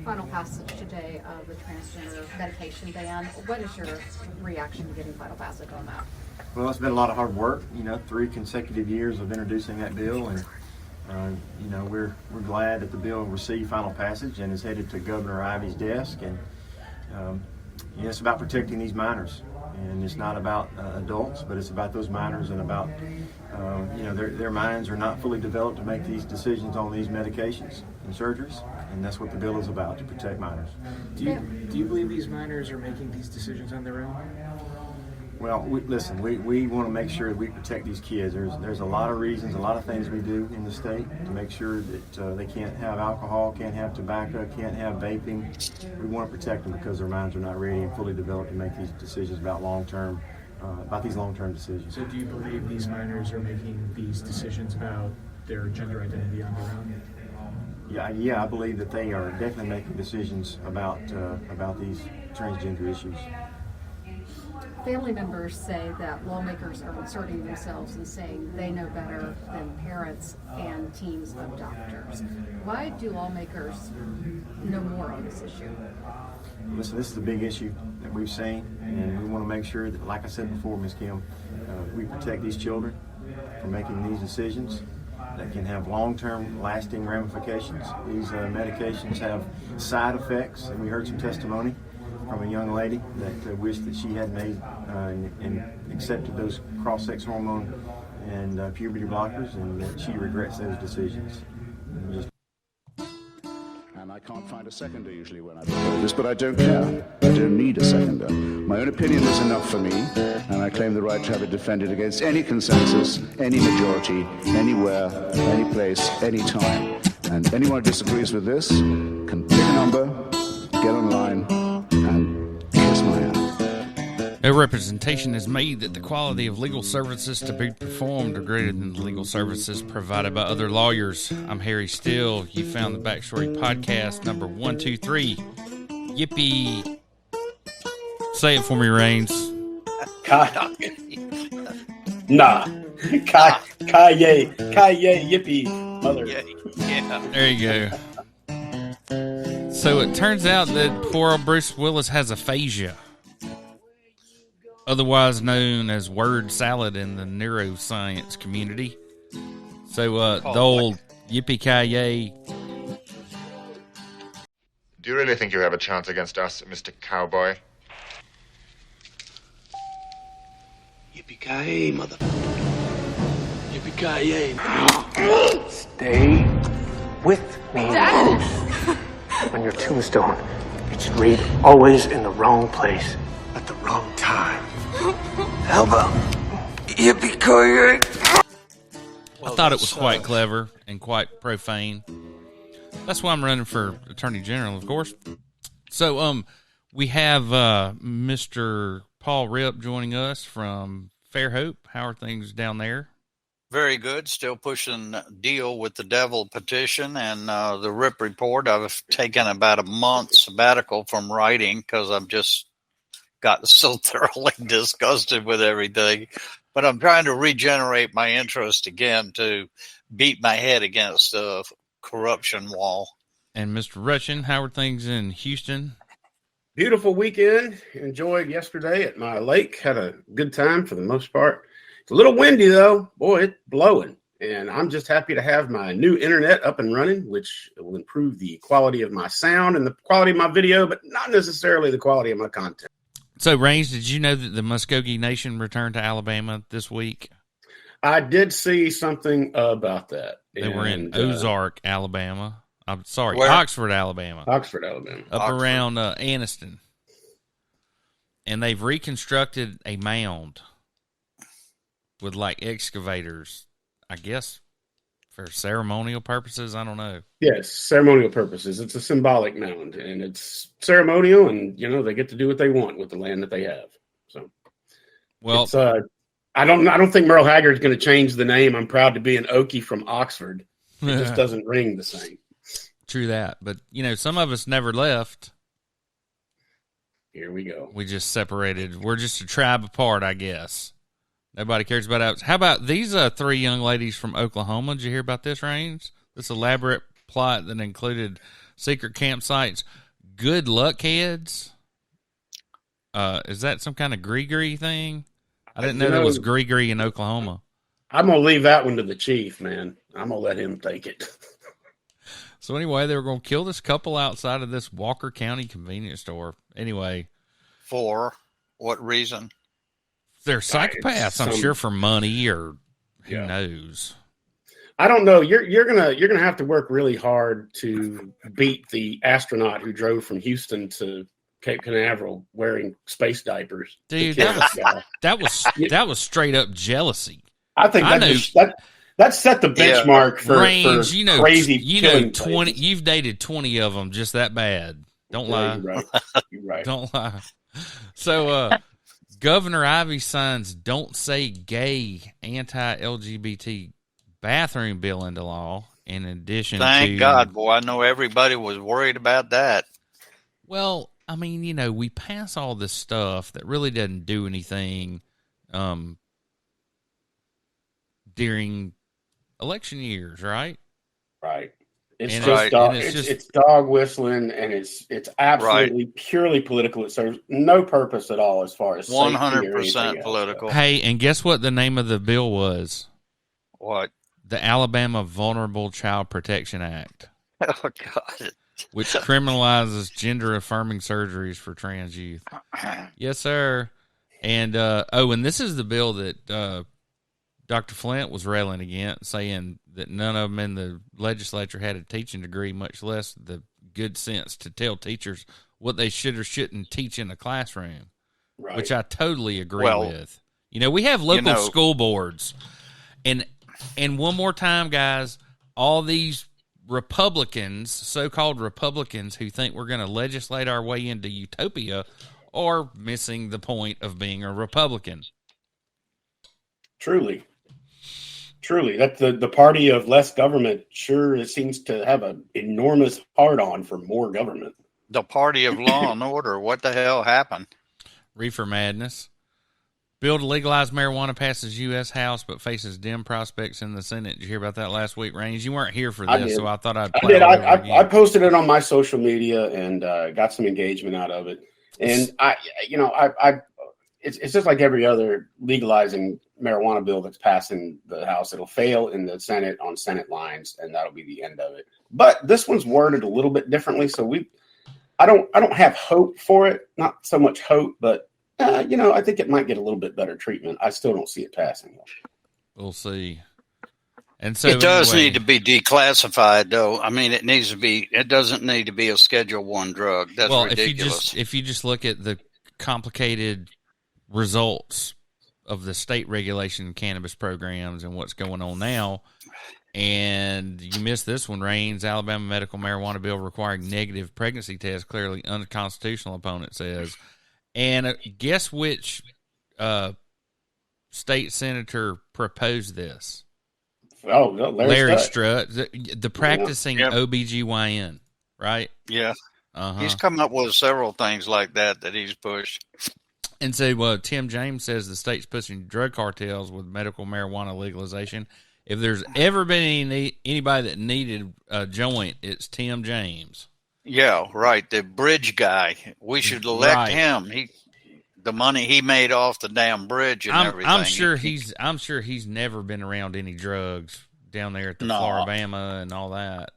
final passage today of the transgender medication ban. What is your reaction to getting final passage on that? Well, it's been a lot of hard work, 3 consecutive years of introducing that bill, and we're glad that the bill received final passage and is headed to Govenor Ivey's desk. And it's about protecting these minors, and it's not about adults, but it's about those minors and about their minds are not fully developed to make these decisions on these medications and surgeries, and that's what the bill is about, to protect minors. Do you believe these minors are making these decisions on their own? Well, we want to make sure that we protect these kids. There's a lot of reasons, a lot of things we do in the state to make sure that they can't have alcohol, can't have tobacco, can't have vaping. We want to protect them because their minds are not ready and fully developed to make these decisions about these long-term decisions. So do you believe these minors are making these decisions about their gender identity on their own? Yeah, I believe that they are definitely making decisions about these transgender issues. Family members say that lawmakers are inserting themselves and saying they know better than parents and teams of doctors. Why do lawmakers know more on this issue? Listen, this is a big issue that we've seen, and we want to make sure that, like I said before, Ms. Kim, we protect these children from making these decisions that can have long-term lasting ramifications. These medications have side effects, and we heard some testimony from a young lady that wished that she had made and accepted those cross-sex hormone and puberty blockers, and that she regrets those decisions. And I can't find a seconder usually when I propose this, but I don't care. I don't need a seconder. My own opinion is enough for me, and I claim the right to have it defended against any consensus, any majority, anywhere, any place, any time. And anyone who disagrees with this can pick a number, get online, and kiss my hand. No representation is made that the quality of legal services to be performed are greater than the legal services provided by other lawyers. I'm Harry Steele. You found the Backstory Podcast number 123. Yippee. Say it for me, Raines. Nah. Kaye, yippee, mother. Yeah. There you go. So it turns out that poor old Bruce Willis has aphasia, otherwise known as word salad in the neuroscience community. So the old yippee-ki-yay. Do you really think you have a chance against us, Mr. Cowboy? Yippee-ki-yay, mother. Yippee-ki-yay. Stay with me. Dad. On your tombstone, it should read, always in the wrong place at the wrong time. How about yippee-ki-yay? I thought it was quite clever and quite profane. That's why I'm running for Attorney General, of course. So, we have Mr. Paul Ripp joining us from Fairhope. How are things down there? Very good. Still pushing deal with the devil petition and the Rip report. I've taken about a month sabbatical from writing because I've just gotten so thoroughly disgusted with everything. But I'm trying to regenerate my interest again to beat my head against the corruption wall. And Mr. Russian, how are things in Houston? Beautiful weekend. Enjoyed yesterday at my lake. Had a good time for the most part. It's a little windy, though. Boy, it's blowing. And I'm just happy to have my new internet up and running, which will improve the quality of my sound and the quality of my video, but not necessarily the quality of my content. So, Raines, did you know that the Muscogee Nation returned to Alabama this week? I did see something about that. They were in Ozark, Alabama. I'm sorry, where? Oxford, Alabama. Oxford, Alabama. Up around Anniston. And they've reconstructed a mound with like excavators, I guess, for ceremonial purposes. I don't know. Yes, ceremonial purposes. It's a symbolic mound, and it's ceremonial, and they get to do what they want with the land that they have. So, well, I don't think Merle Haggard's going to change the name. I'm proud to be an Okie from Oxford. It just doesn't ring the same. True that, but some of us never left. Here we go. We just separated. We're just a tribe apart, I guess. Nobody cares about us. How about these 3 young ladies from Oklahoma? Did you hear about this, Raines? This elaborate plot that included secret campsites. Good luck, kids. Is that some kind of gree thing? I didn't know there was gree in Oklahoma. I'm going to leave that one to the chief, man. I'm going to let him take it. So anyway, they were going to kill this couple outside of this Walker County convenience store. Anyway. For what reason? They're psychopaths, I'm sure, for money or who knows. I don't know. You're gonna have to work really hard to beat the astronaut who drove from Houston to Cape Canaveral wearing space diapers. Dude, that was straight up jealousy. I think that set the benchmark for range. For crazy. You know, 20. You've dated 20 of them just that bad. Don't lie. You're right. Don't lie. So, Govenor Ivey signs "Don't Say Gay" anti-LGBT bathroom bill into law. In addition, thank God, boy, I know everybody was worried about that. Well, I mean, you know, we pass all this stuff that really doesn't do anything during election years, right? Right. It's and just dog. It's dog whistling, and it's absolutely purely political. It serves no purpose at all as far as 100% political. Hey, and guess what the name of the bill was? What? The Alabama Vulnerable Child Protection Act. Oh God! Which criminalizes gender-affirming surgeries for trans youth. Yes, sir. And and this is the bill that Dr. Flint was railing against, saying that none of them in the legislature had a teaching degree, much less the good sense to tell teachers what they should or shouldn't teach in a classroom, which I totally agree with. You know, we have local school boards. And one more time, guys, all these Republicans, so-called Republicans who think we're going to legislate our way into utopia are missing the point of being a Republican. Truly, that the party of less government it seems to have an enormous hard-on for more government. The party of law and order. What the hell happened? Reefer madness. Bill to legalize marijuana passes U.S. House, but faces dim prospects in the Senate. Did you hear about that last week, Raines? You weren't here for this, so I thought I'd play it. I posted it on my social media and got some engagement out of it. And it's just like every other legalizing marijuana bill that's passing the House. It'll fail in the Senate on Senate lines, and that'll be the end of it. But this one's worded a little bit differently, so I don't have hope for it. Not so much hope, but I think it might get a little bit better treatment. I still don't see it passing. We'll see. And so it does need to be declassified, though. I mean, it needs to be. It doesn't need to be a Schedule I drug. That's ridiculous. If you just look at the complicated results of the state regulation cannabis programs and what's going on now, and you missed this one, Raines, Alabama medical marijuana bill requiring negative pregnancy tests, clearly unconstitutional, opponent says. And guess which state senator proposed this? Oh, Larry Strutt, the practicing OBGYN, right? Yeah. He's come up with several things like that he's pushed. And so Tim James says the state's pushing drug cartels with medical marijuana legalization. If there's ever been anybody that needed a joint, it's Tim James. Yeah, right. The bridge guy. We should elect him. The money he made off the damn bridge and everything. I'm sure he's never been around any drugs down there at the Floribama and all that.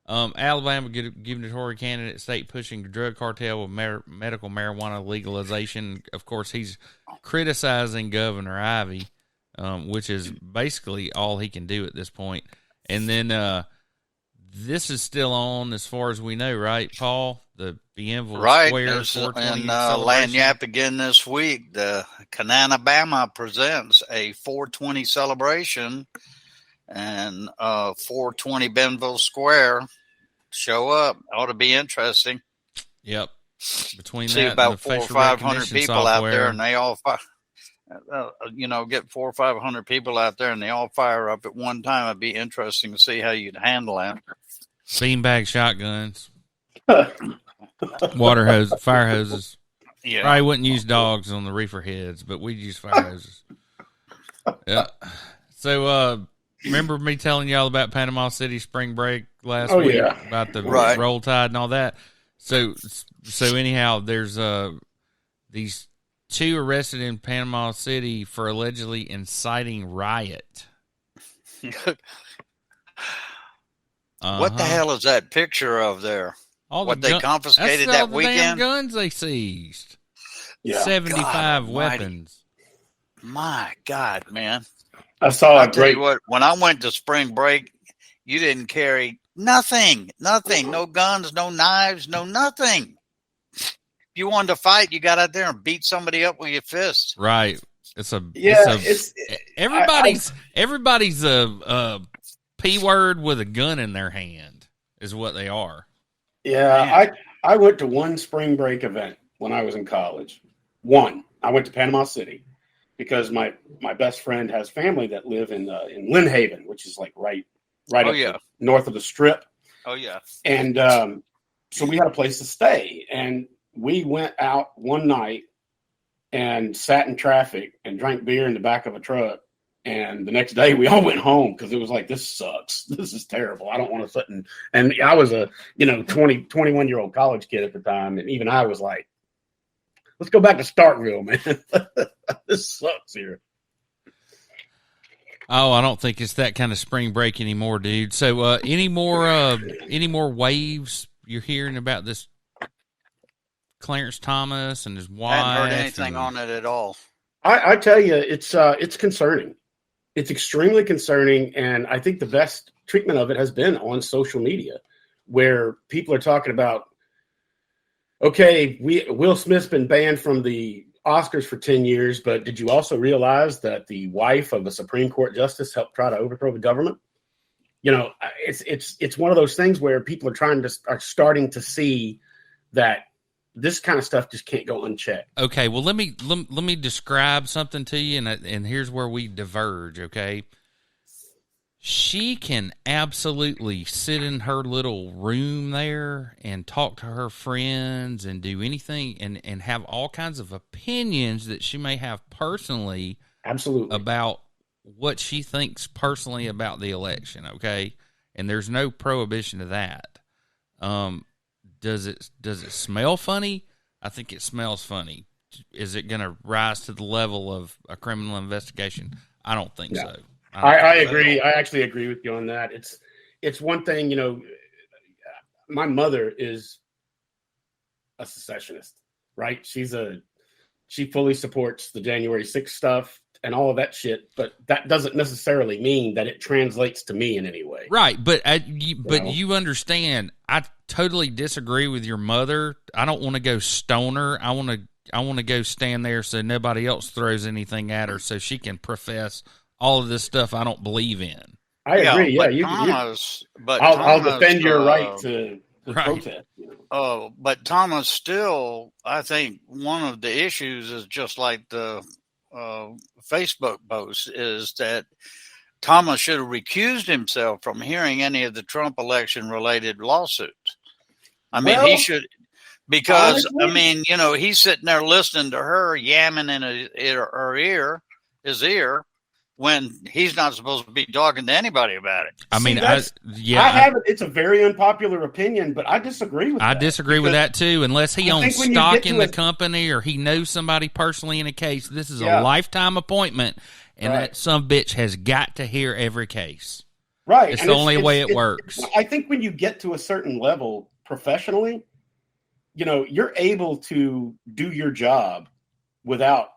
Alabama gubernatorial candidate state pushing drug cartel with medical marijuana legalization. Of course, he's criticizing Govenor Ivey, which is basically all he can do at this point. And then this is still on as far as we know, right, Paul? The Bienville Square 420 and Lagniappe again this week. The Cananabama presents a 420 celebration, and 420 Bienville Square. Show up. Ought to be interesting. Yep. Between see that about and the 400 or 500 people software. out there, and they all get 400 or 500 people out there, and they all fire up at one time. It'd be interesting to see how you'd handle that. Beanbag shotguns, water hoses, fire hoses. Yeah, probably wouldn't use dogs on the reefer heads, but we'd use fire hoses. Yeah. So remember me telling y'all about Panama City spring break last Oh, week yeah. about the Right. roll tide and all that. So anyhow, there's these two arrested in Panama City for allegedly inciting riot. What the hell is that picture of there? All What the they confiscated that's all that the damn weekend? guns they seized. Yeah. 75 God almighty. weapons. My God, man. I saw I'll a tell great. you what, when I went to spring break, you didn't carry nothing. No guns, no knives, no nothing. If you wanted to fight, you got out there and beat somebody up with your fists. Right. Everybody's a P word with a gun in their hand is what they are. Yeah, I went to one spring break event when I was in college. I went to Panama City because my best friend has family that live in Lynn Haven, which is like right up north of the Strip. Oh yeah. And so we had a place to stay, and we went out one night and sat in traffic and drank beer in the back of a truck. And the next day we all went home because it was like, this sucks. This is terrible. I don't want to sit and I was a 21-year-old college kid at the time. And even I was like, let's go back to Starkville, man. This sucks here. Oh, I don't think it's that kind of spring break anymore, dude. So any more waves you're hearing about this Clarence Thomas and his wife? I haven't heard anything on it at all. I tell you, it's concerning. It's extremely concerning, and I think the best treatment of it has been on social media, where people are talking about, okay, Will Smith's been banned from the Oscars for 10 years, but did you also realize that the wife of a Supreme Court justice helped try to overthrow the government? It's one of those things where people are starting to see that this kind of stuff just can't go unchecked. Okay, well let me describe something to you, and here's where we diverge. Okay, she can absolutely sit in her little room there and talk to her friends and do anything and have all kinds of opinions that she may have personally, absolutely, about what she thinks personally about the election. Okay, and there's no prohibition to that. Does it smell funny? I think it smells funny. Is it going to rise to the level of a criminal investigation? I don't think so. I agree. I actually agree with you on that. It's one thing, my mother is a secessionist, right? She fully supports the January 6th stuff and all of that shit, but that doesn't necessarily mean that it translates to me in any way. Right, but you understand, I totally disagree with your mother. I don't want to go stone her. I want to go stand there so nobody else throws anything at her so she can profess all of this stuff I don't believe in. I agree. Yeah, I'll defend your right to protest. But Thomas still, I think one of the issues is just like the Facebook post is that Thomas should have recused himself from hearing any of the Trump election related lawsuits. I mean, he should, because honestly, he's sitting there listening to her yamming in his ear, when he's not supposed to be talking to anybody about it. I mean, it's a very unpopular opinion, but I disagree with that. I disagree with that too, unless he owns stock in the company or he knows somebody personally in a case. This is a lifetime appointment, and that sumbitch has got to hear every case. Right. It's the only way it works. I think when you get to a certain level professionally, you're able to do your job without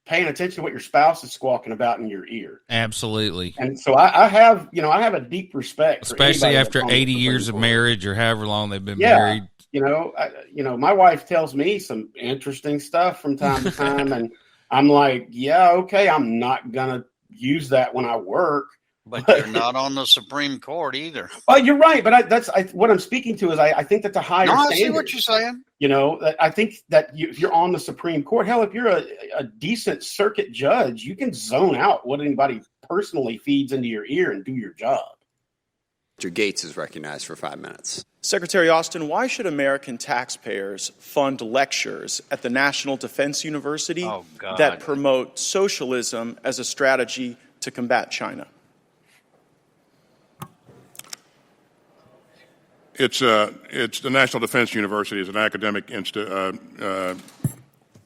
paying attention to what your spouse is squawking about in your ear. Absolutely. And so I have a deep respect, especially after 80 years of marriage or however long they've been married. My wife tells me some interesting stuff from time to time, and I'm like, yeah, okay, I'm not gonna use that when I work. But you're not on the Supreme Court either. Well, you're right, but what I'm speaking to is I think that's a higher standard. I see what you're saying. I think that if you're on the Supreme Court, hell, if you're a decent circuit judge, you can zone out what anybody personally feeds into your ear and do your job. Mr. Gates is recognized for 5 minutes. Secretary Austin, why should American taxpayers fund lectures at the National Defense University that promote socialism as a strategy to combat China? It's the National Defense University is an academic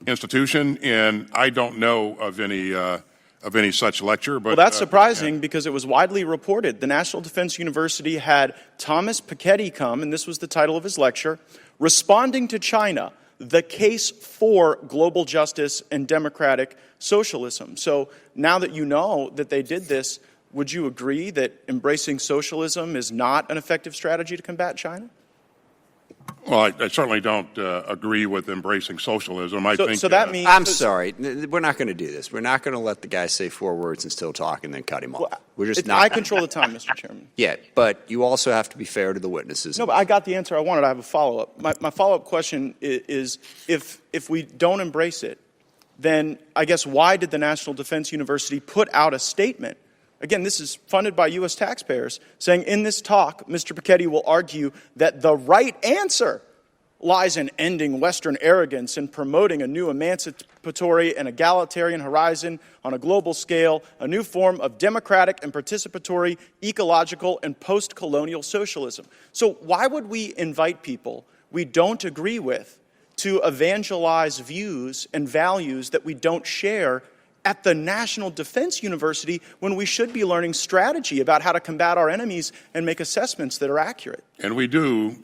institution, and I don't know of any such lecture. But well, that's surprising because it was widely reported. The National Defense University had Thomas Piketty come, and this was the title of his lecture, Responding to China, the Case for Global Justice and Democratic Socialism. So now that you know that they did this, would you agree that embracing socialism is not an effective strategy to combat China? Well, I certainly don't agree with embracing socialism. I think so that means. I'm sorry. We're not going to do this. We're not going to let the guy say 4 words and still talk and then cut him off. Well, We're just not. I control the time, Mr. Chairman. Yeah, but you also have to be fair to the witnesses. No, but I got the answer I wanted. I have a follow-up. My follow-up question is if we don't embrace it, then I guess why did the National Defense University put out a statement? Again, this is funded by U.S. taxpayers, saying in this talk, Mr. Piketty will argue that the right answer lies in ending Western arrogance and promoting a new emancipatory and egalitarian horizon on a global scale, a new form of democratic and participatory, ecological, and post-colonial socialism. So why would we invite people we don't agree with to evangelize views and values that we don't share at the National Defense University when we should be learning strategy about how to combat our enemies and make assessments that are accurate? And we do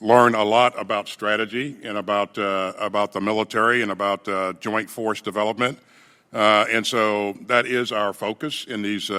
learn a lot about strategy and about the military and about joint force development, and so that is our focus in these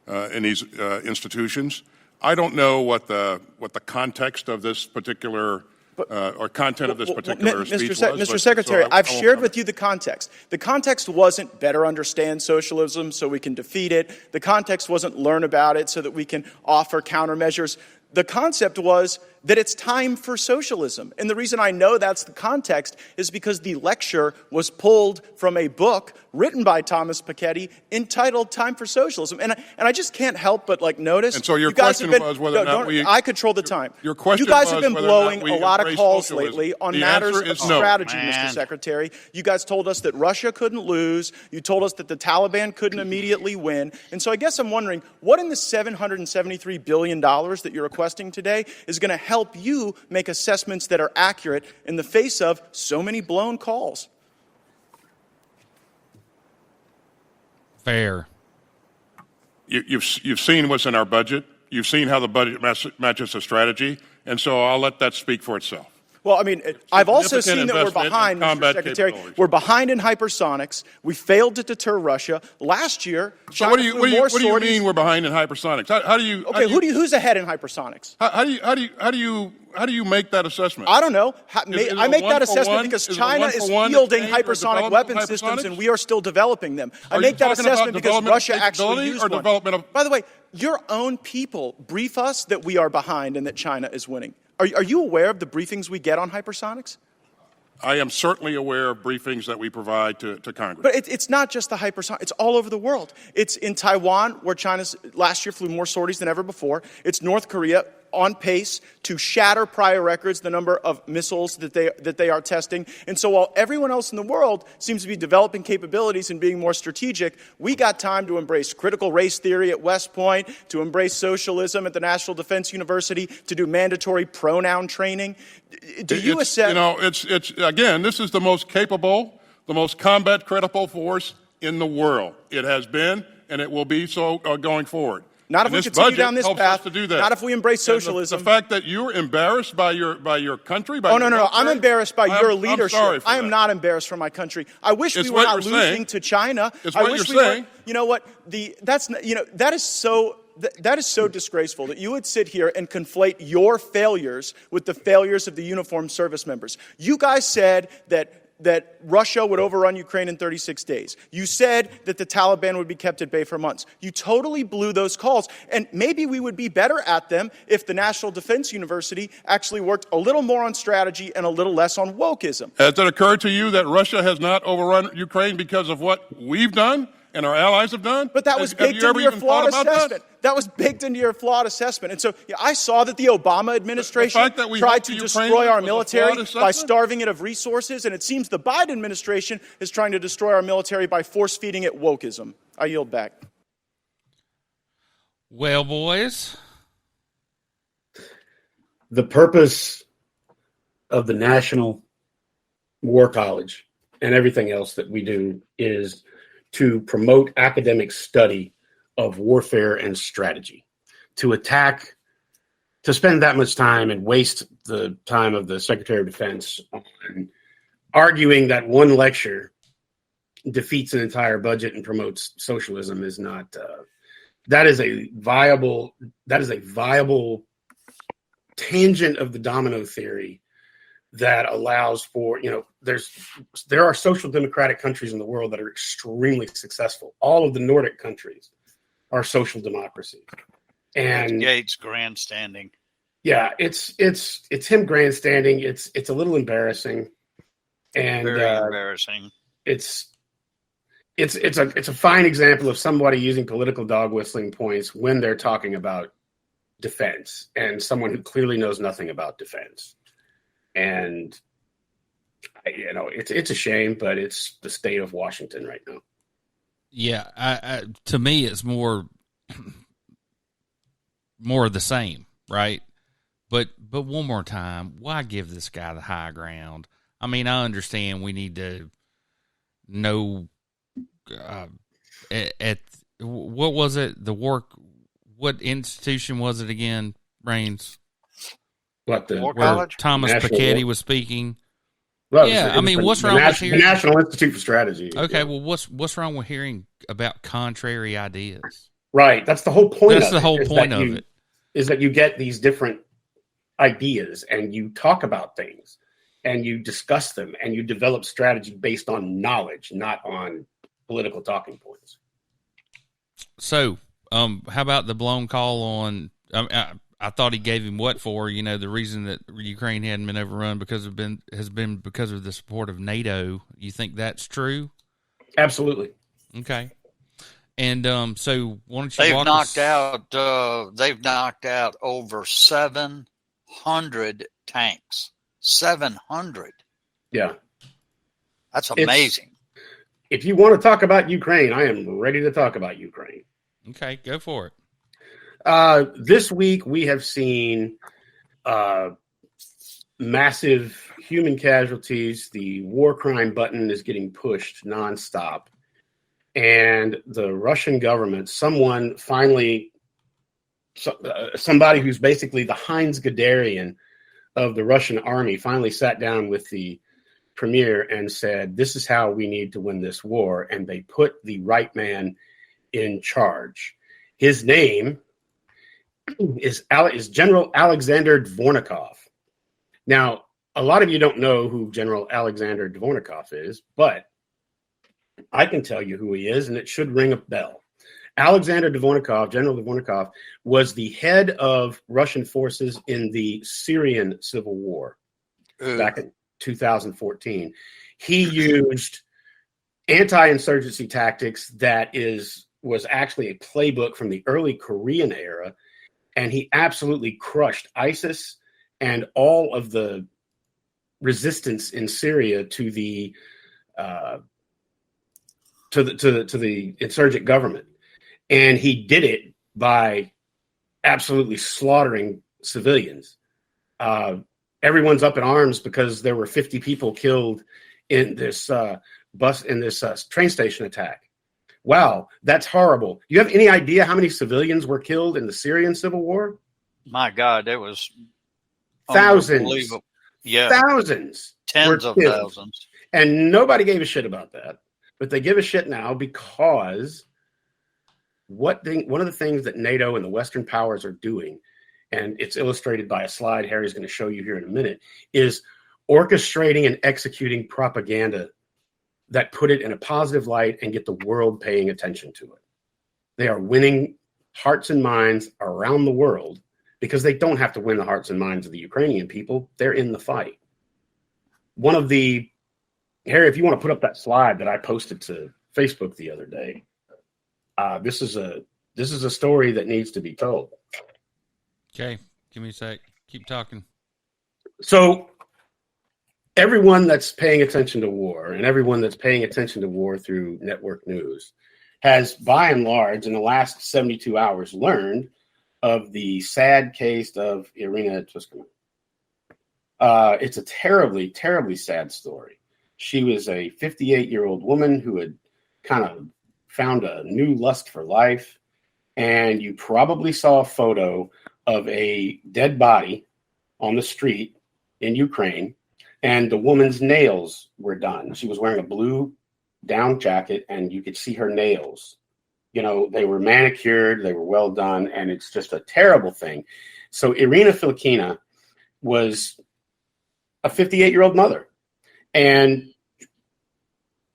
institutions. I don't know what the context of this particular. Or content of this particular speech was. Mr. Secretary, I've shared with you the context. The context wasn't better understand socialism so we can defeat it. The context wasn't learn about it so that we can offer countermeasures. The concept was that it's time for socialism. And the reason I know that's the context is because the lecture was pulled from a book written by Thomas Piketty entitled Time for Socialism. And I just can't help but notice. And so your question was whether or not I control the time. Your question you guys have was been whether or not blowing we a lot of embrace calls socialism. lately on The matters answer of is no. strategy, Mr. Secretary. You guys told us that Russia couldn't lose. You told us that the Taliban couldn't immediately win. And so I guess I'm wondering, what in the $773 billion that you're requesting today is going to help you make assessments that are accurate in the face of so many blown calls? Fair. You've seen what's in our budget. You've seen how the budget matches the strategy, and so I'll let that speak for itself. Well, I mean, I've also seen that we're investment in behind, Mr. combat Secretary. capabilities. We're behind in hypersonics. We failed to deter Russia. Last year, So China what do you mean we're behind in hypersonics? How do you? Okay, who's ahead in hypersonics? How do you make that assessment? I don't know. Is I it make a that 1-for-1? assessment because Is it a China is 1-for-1 fielding exchange or hypersonic development weapon of systems, hypersonics? and we are still developing them. I Are make you that talking about assessment because development of Russia actually capability used or one. development of- By the way, your own people brief us that we are behind and that China is winning. Are you aware of the briefings we get on hypersonics? I am certainly aware of briefings that we provide to Congress. But it's not just the hypersonic. It's all over the world. It's in Taiwan, where China's last year flew more sorties than ever before. It's North Korea, on pace to shatter prior records, the number of missiles that they are testing. And so while everyone else in the world seems to be developing capabilities and being more strategic, we got time to embrace critical race theory at West Point, to embrace socialism at the National Defense University, to do mandatory pronoun training. Do you accept? It's again, this is the most capable, the most combat credible force in the world. It has been, and it will be so going forward. Not if we continue down this path. To do that. Not if we embrace socialism. The fact that you're embarrassed by your country. By no. I'm embarrassed by your leadership. I'm sorry for I am that. not embarrassed for my country. I wish It's we were what not you're losing saying. to China. It's I what wish you're we saying. were. You know what? That is so. That is so disgraceful that you would sit here and conflate your failures with the failures of the uniformed service members. You guys said that Russia would overrun Ukraine in 36 days. You said that the Taliban would be kept at bay for months. You totally blew those calls. And maybe we would be better at them if the National Defense University actually worked a little more on strategy and a little less on wokeism. Has it occurred to you that Russia has not overrun Ukraine because of what we've done and our allies have done? But that was Have baked you ever into your even flawed thought about assessment. That was baked into your flawed assessment. And so I saw that the Obama administration fact that we tried helped to the destroy Ukrainians our was a military flawed by assessment? starving it of resources, and it seems the Biden administration is trying to destroy our military by force-feeding it wokeism. I yield back. Well, boys, The purpose of the National War College and everything else that we do is to promote academic study of warfare and strategy, to spend that much time and waste the time of the Secretary of Defense on arguing that one lecture defeats an entire budget and promotes socialism is not, that is a viable tangent of the domino theory that allows for, there are social democratic countries in the world that are extremely successful. All of the Nordic countries are social democracies. And Gates grandstanding. Yeah, it's him grandstanding. It's a little embarrassing. And very embarrassing. It's a fine example of somebody using political dog whistling points when they're talking about defense, and someone who clearly knows nothing about defense. And it's a shame, but it's the state of Washington right now. Yeah, to me, it's more of the same, right? But one more time, why give this guy the high ground? I mean, I understand we need to know at what was it? What institution was it again, Rains? What, the War where College? Thomas National Piketty War? was speaking. Well, Yeah, I mean, what's wrong with the hearing? National Institute for Strategy? Okay, Yeah. well, what's wrong with hearing about contrary ideas? Right. That's the whole point. That's the whole point of it. Is that you get these different ideas and you talk about things and you discuss them and you develop strategy based on knowledge, not on political talking points. So, how about the blown call on? I thought he gave him what for? The reason that Ukraine hadn't been overrun has been because of the support of NATO. You think that's true? Absolutely. Okay. And so why don't you They've walk knocked us... They've knocked out over 700 tanks. 700. Yeah. That's amazing. If you want to talk about Ukraine, I am ready to talk about Ukraine. Okay, go for it. This week we have seen massive human casualties. The war crime button is getting pushed nonstop. And the Russian government, somebody who's basically the Heinz Guderian of the Russian army, finally sat down with the premier and said, this is how we need to win this war. And they put the right man in charge. His name is General Alexander Dvornikov. Now, a lot of you don't know who General Alexander Dvornikov is, but I can tell you who he is, and it should ring a bell. Alexander Dvornikov, General Dvornikov, was the head of Russian forces in the Syrian civil war back in 2014. He used anti-insurgency tactics that was actually a playbook from the early Korean era, and he absolutely crushed ISIS and all of the resistance in Syria to the insurgent government. And he did it by absolutely slaughtering civilians. Everyone's up in arms because there were 50 people killed in this train station attack. Wow, that's horrible. Do you have any idea how many civilians were killed in the Syrian civil war? My God, it was thousands. Yeah, thousands. Tens of thousands. And nobody gave a shit about that. But they give a shit now because one of the things that NATO and the Western powers are doing, and it's illustrated by a slide Harry's going to show you here in a minute, is orchestrating and executing propaganda that put it in a positive light and get the world paying attention to it. They are winning hearts and minds around the world because they don't have to win the hearts and minds of the Ukrainian people. They're in the fight. Harry, if you want to put up that slide that I posted to Facebook the other day, this is a story that needs to be told. Okay, give me a sec. Keep talking. So everyone that's paying attention to war and everyone that's paying attention to war through network news has, by and large, in the last 72 hours, learned of the sad case of Irina Tuskina. It's a terribly, terribly sad story. She was a 58-year-old woman who had kind of found a new lust for life. And you probably saw a photo of a dead body on the street in Ukraine. And the woman's nails were done. She was wearing a blue down jacket, and you could see her nails. You know, they were manicured, they were well done, and it's just a terrible thing. So Irina Filipkina was a 58-year-old mother. And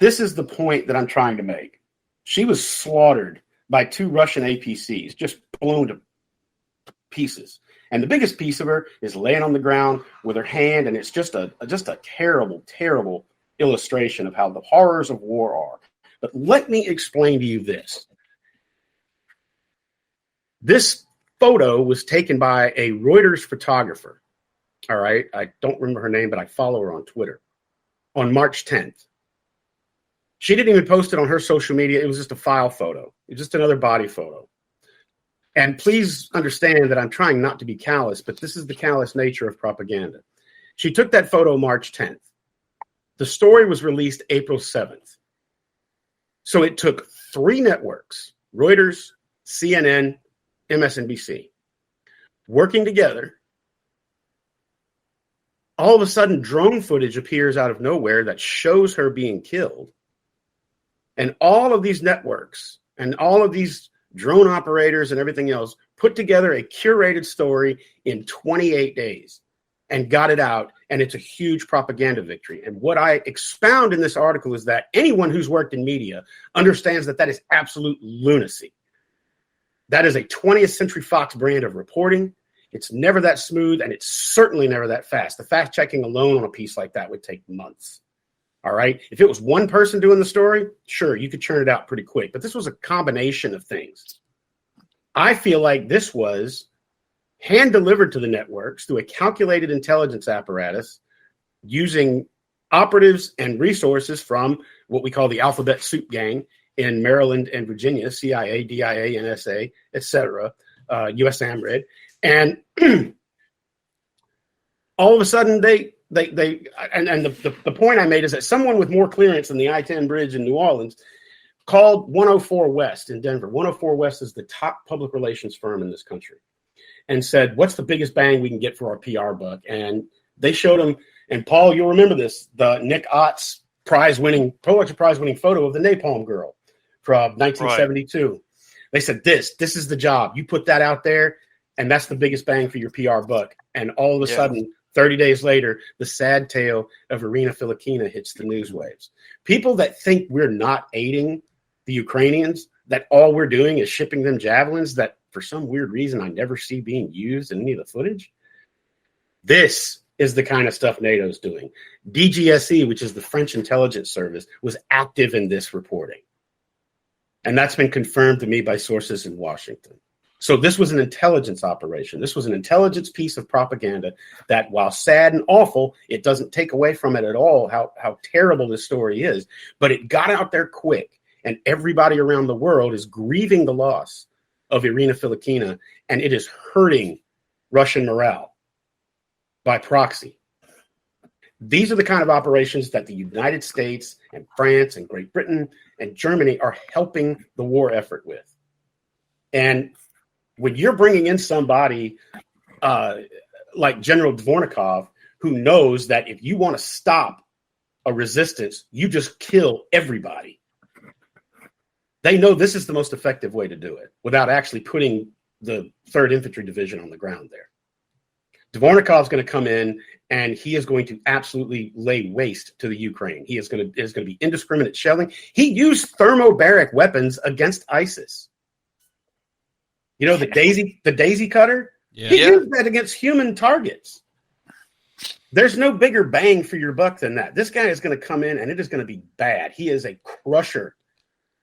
this is the point that I'm trying to make. She was slaughtered by 2 Russian APCs, just blown to pieces. And the biggest piece of her is laying on the ground with her hand, and it's just a terrible, terrible illustration of how the horrors of war are. But let me explain to you this. This photo was taken by a Reuters photographer. All right. I don't remember her name, but I follow her on Twitter on March 10th. She didn't even post it on her social media. It was just a file photo. It was just another body photo. And please understand that I'm trying not to be callous, but this is the callous nature of propaganda. She took that photo March 10th. The story was released April 7th. So it took 3 networks, Reuters, CNN, MSNBC, working together. All of a sudden, drone footage appears out of nowhere that shows her being killed. And all of these networks and all of these drone operators and everything else put together a curated story in 28 days and got it out. And it's a huge propaganda victory. And what I expound in this article is that anyone who's worked in media understands that that is absolute lunacy. That is a 20th Century Fox brand of reporting. It's never that smooth, and it's certainly never that fast. The fact checking alone on a piece like that would take months. All right. If it was one person doing the story, sure, you could churn it out pretty quick. But this was a combination of things. I feel like this was hand delivered to the networks through a calculated intelligence apparatus using operatives and resources from what we call the alphabet soup gang in Maryland and Virginia, CIA, DIA, NSA, etc., US AMRED. And all of a sudden the point I made is that someone with more clearance than the I-10 bridge in New Orleans called 104 West in Denver. 104 West is the top public relations firm in this country, and said, what's the biggest bang we can get for our PR buck? And they showed him, and Paul, you'll remember this, the Nick Ott's Pulitzer Prize winning photo of the Napalm Girl from 1972. Right. They said, this is the job. You put that out there, and that's the biggest bang for your PR buck. And all of a sudden, 30 days later, the sad tale of Irina Filipkina hits the news waves. People that think we're not aiding the Ukrainians, that all we're doing is shipping them javelins that for some weird reason I never see being used in any of the footage. This is the kind of stuff NATO's doing. DGSE, which is the French intelligence service, was active in this reporting. And that's been confirmed to me by sources in Washington. So this was an intelligence operation. This was an intelligence piece of propaganda that, while sad and awful, it doesn't take away from it at all how terrible this story is. But it got out there quick, and everybody around the world is grieving the loss of Irina Filipkina, and it is hurting Russian morale by proxy. These are the kind of operations that the United States and France and Great Britain and Germany are helping the war effort with. And when you're bringing in somebody like General Dvornikov, who knows that if you want to stop a resistance, you just kill everybody. They know this is the most effective way to do it without actually putting the 3rd Infantry Division on the ground there. Dvornikov's going to come in, and he is going to absolutely lay waste to the Ukraine. He is going to be indiscriminate shelling. He used thermobaric weapons against ISIS. You know, the daisy cutter? Yeah. He used that against human targets. There's no bigger bang for your buck than that. This guy is going to come in, and it is going to be bad. He is a crusher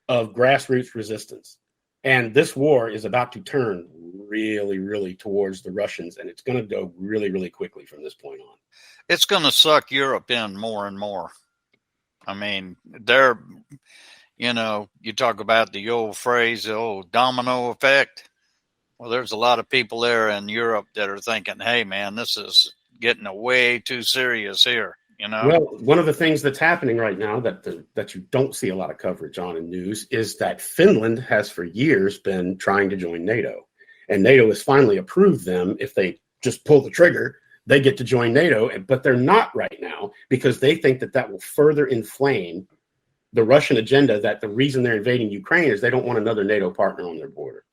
of grassroots resistance. And this war is about to turn really, really towards the Russians, and it's going to go really, really quickly from this point on. It's going to suck Europe in more and more. I mean, you talk about the old phrase, the old domino effect. Well, there's a lot of people there in Europe that are thinking, hey, man, this is getting way too serious here. You know? Well, one of the things that's happening right now that you don't see a lot of coverage on in news is that Finland has for years been trying to join NATO. And NATO has finally approved them. If they just pull the trigger, they get to join NATO. But they're not right now because they think that will further inflame the Russian agenda, that the reason they're invading Ukraine is they don't want another NATO partner on their border.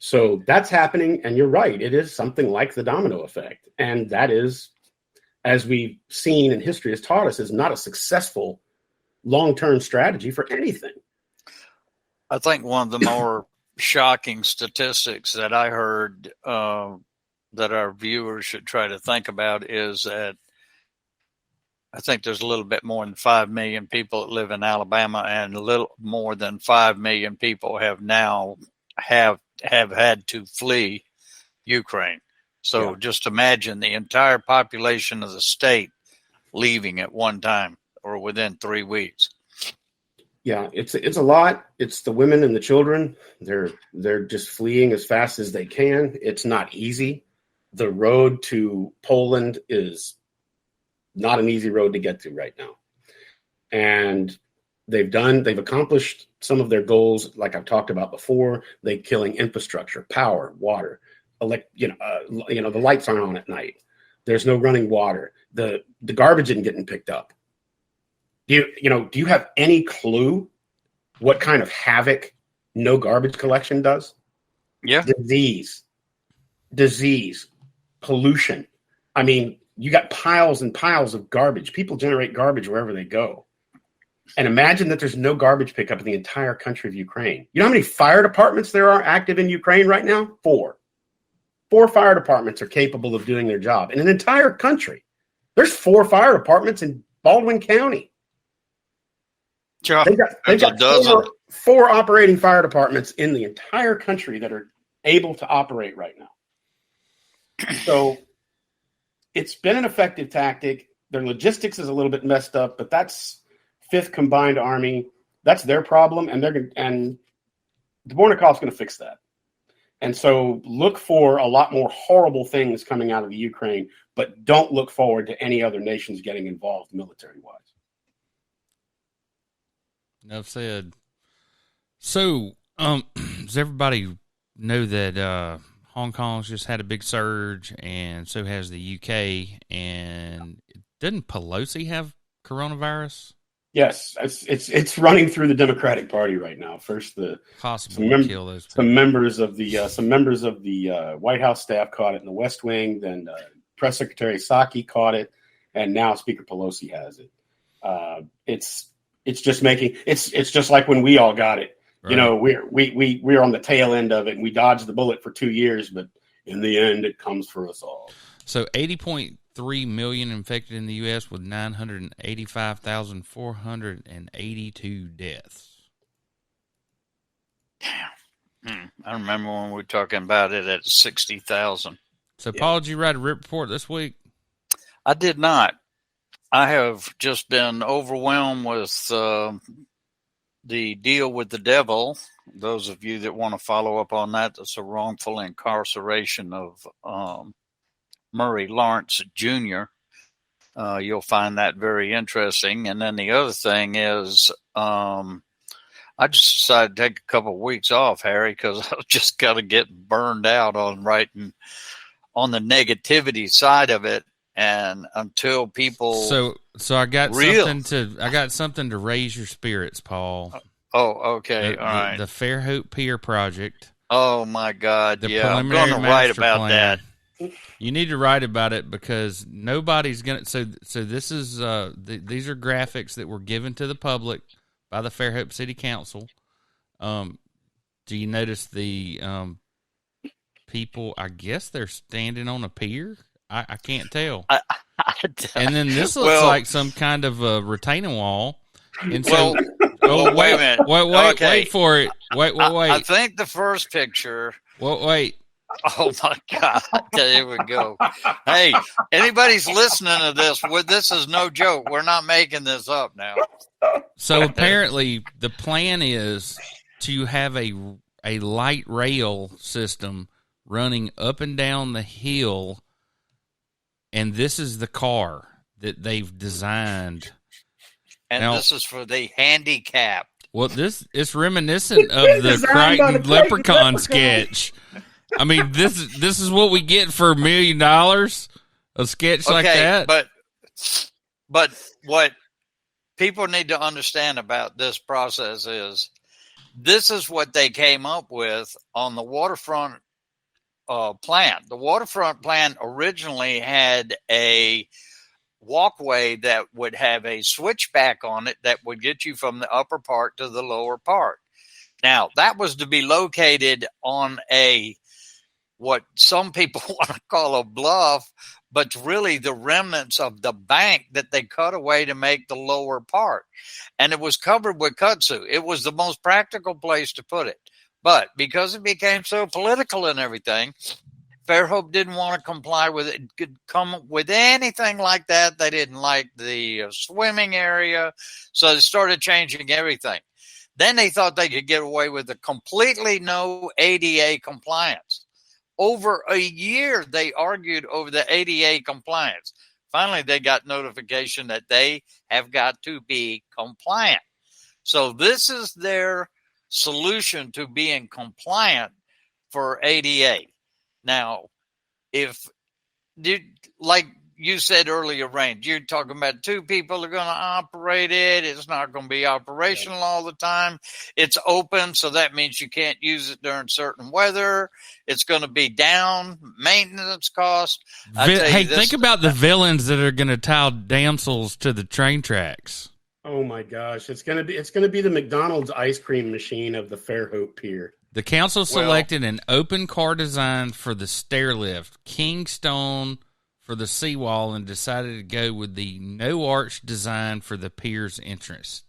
So that's happening. And you're right. It is something like the domino effect. And that is, as we've seen in history has taught us, is not a successful long-term strategy for anything. I think one of the more shocking statistics that I heard that our viewers should try to think about is that I think there's a little bit more than 5 million people that live in Alabama, and a little more than 5 million people have had to flee Ukraine. So just imagine the entire population of the state leaving at one time or within 3 weeks. Yeah, it's a lot. It's the women and the children. They're just fleeing as fast as they can. It's not easy. The road to Poland is not an easy road to get to right now. And they've accomplished some of their goals, like I've talked about before. They're killing infrastructure, power, water. The lights aren't on at night. There's no running water. The garbage isn't getting picked up. Do you have any clue what kind of havoc no garbage collection does? Yeah. Disease, pollution. I mean, you got piles and piles of garbage. People generate garbage wherever they go. And imagine that there's no garbage pickup in the entire country of Ukraine. You know how many fire departments there are active in Ukraine right now? 4. 4 fire departments are capable of doing their job. In an entire country, there's 4 fire departments in Baldwin County. Sure. They've got 4 operating fire departments in the entire country that are able to operate right now. So it's been an effective tactic. Their logistics is a little bit messed up, but that's 5th Combined Army. That's their problem, and Dvornikov's going to fix that. And so look for a lot more horrible things coming out of the Ukraine, but don't look forward to any other nations getting involved military-wise. Enough said. So, does everybody know that Hong Kong's just had a big surge, and so has the UK? And didn't Pelosi have coronavirus? Yes, it's running through the Democratic Party right now. First, some members of the White House staff caught it in the West Wing. Then Press Secretary Psaki caught it, and now Speaker Pelosi has it. It's just like when we all got it. Right. You know, we're on the tail end of it, and we dodged the bullet for 2 years, but in the end, it comes for us all. So 80.3 million infected in the U.S. with 985,482 deaths. Damn. I remember when we were talking about it at 60,000. So, Paul, did you write a report this week? I did not. I have just been overwhelmed with the deal with the devil. Those of you that want to follow up on that, that's a wrongful incarceration of Murray Lawrence Jr. You'll find that very interesting. And then the other thing is I just decided to take a couple of weeks off, Harry, because I just got to get burned out on writing on the negativity side of it. And until people, so I got something to raise your spirits, Paul. Oh, okay, all right. The Fairhope Pier project. Oh my God! I'm going to write about that. You need to write about it because nobody's going to. So this is these are graphics that were given to the public by the Fairhope City Council. Do you notice the people? I guess they're standing on a pier. I can't tell. And then this looks like some kind of a retaining wall. And so, wait a minute. Wait for it. Wait. I think the first picture. Wait. Oh my God! Here we go. Hey, anybody's listening to this? This is no joke. We're not making this up now. So apparently, the plan is to have a light rail system running up and down the hill and this is the car that they've designed. And now, this is for the handicapped. Well, it's reminiscent of the Crichton leprechaun sketch. I mean, this is what we get for $1 million, a sketch like that. But what people need to understand about this process is this is what they came up with on the waterfront plan. The waterfront plan originally had a walkway that would have a switchback on it that would get you from the upper part to the lower part. Now, that was to be located on what some people want to call a bluff, but really the remnants of the bank that they cut away to make the lower part. And it was covered with kudzu. It was the most practical place to put it. But because it became so political and everything, Fairhope didn't want to comply with it, could come with anything like that. They didn't like the swimming area, so they started changing everything. Then they thought they could get away with a completely no ADA compliance. Over a year, they argued over the ADA compliance. Finally, they got notification that they have got to be compliant. So this is their solution to being compliant for ADA. Now, like you said earlier, Rain, you're talking about 2 people are going to operate it. It's not going to be operational all the time. It's open, so that means you can't use it during certain weather. It's going to be down, maintenance cost. Hey, think about the villains that are going to tie damsels to the train tracks. Oh my gosh, it's gonna be the McDonald's ice cream machine of the Fairhope Pier. The council selected an open car design for the stair lift, king stone for the seawall, and decided to go with the no arch design for the pier's entrance.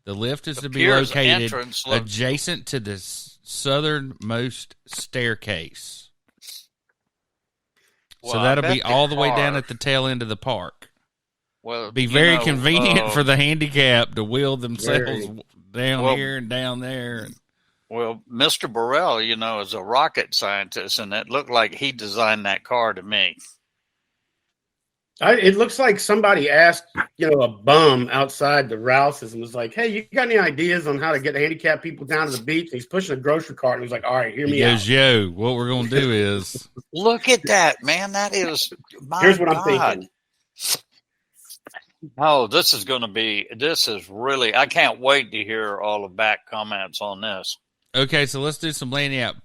The lift is to be located adjacent to the southernmost staircase. Well, so that'll be all the way down at the tail end of the park. Well, be very convenient for the handicapped to wheel themselves down here and down there. Well, Mr. Burrell, is a rocket scientist, and it looked like he designed that car to me. It looks like somebody asked, a bum outside the Rouses and was like, hey, you got any ideas on how to get handicapped people down to the beach? And he's pushing a grocery cart, and he's like, all right, hear me out. He goes, yo, what we're going to do is. Look at that, man. That is, here's what I'm thinking. Oh, this is really, I can't wait to hear all the back comments on this. Okay, so let's do some laying out.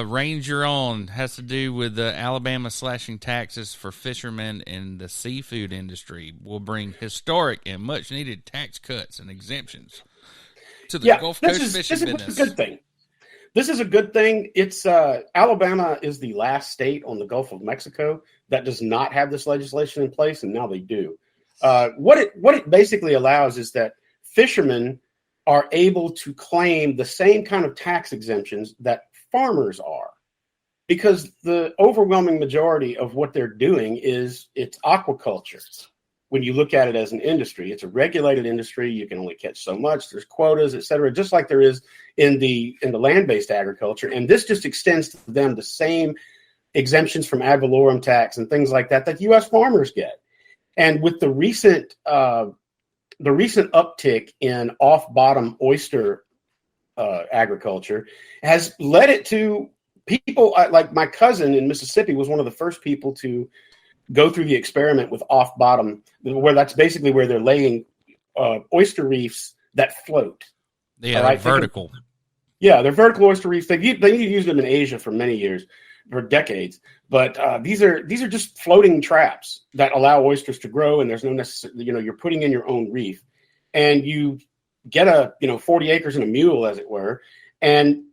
Ranger on has to do with Alabama slashing taxes for fishermen in the seafood industry. Will bring historic and much needed tax cuts and exemptions to the Gulf Coast fishing business. This is a good thing. This is a good thing. It's Alabama is the last state on the Gulf of Mexico that does not have this legislation in place, and now they do. What it basically allows is that fishermen are able to claim the same kind of tax exemptions that farmers are, because the overwhelming majority of what they're doing is it's aquaculture. When you look at it as an industry, it's a regulated industry. You can only catch so much. There's quotas, et cetera, just like there is in the land-based agriculture. And this just extends to them the same exemptions from ad valorem tax and things like that U.S. farmers get. And with the recent uptick in off-bottom oyster agriculture has led it to people like my cousin in Mississippi was one of the first people to go through the experiment with off-bottom, where that's basically where they're laying oyster reefs that float. Yeah, right? Vertical. They're vertical oyster reefs. They used them in Asia for many years, for decades. But these are just floating traps that allow oysters to grow, and there's no necessary, you're putting in your own reef, and you get 40 acres and a mule, as it were. And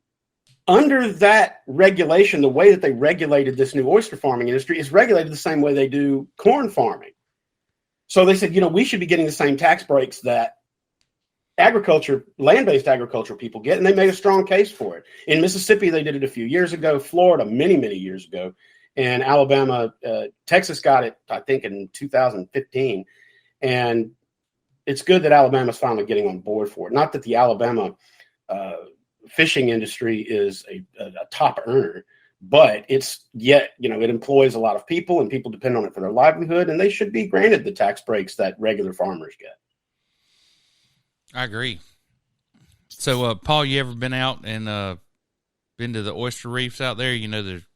under that regulation, the way that they regulated this new oyster farming industry is regulated the same way they do corn farming. So they said, we should be getting the same tax breaks that land-based agricultural people get, and they made a strong case for it. In Mississippi, they did it a few years ago, Florida many, many years ago, and Alabama, Texas got it, I think, in 2015. And it's good that Alabama's finally getting on board for it. Not that the Alabama fishing industry is a top earner, but it's yet, it employs a lot of people and people depend on it for their livelihood, and they should be granted the tax breaks that regular farmers get. I agree. So, Paul, you ever been out and been to the oyster reefs out there?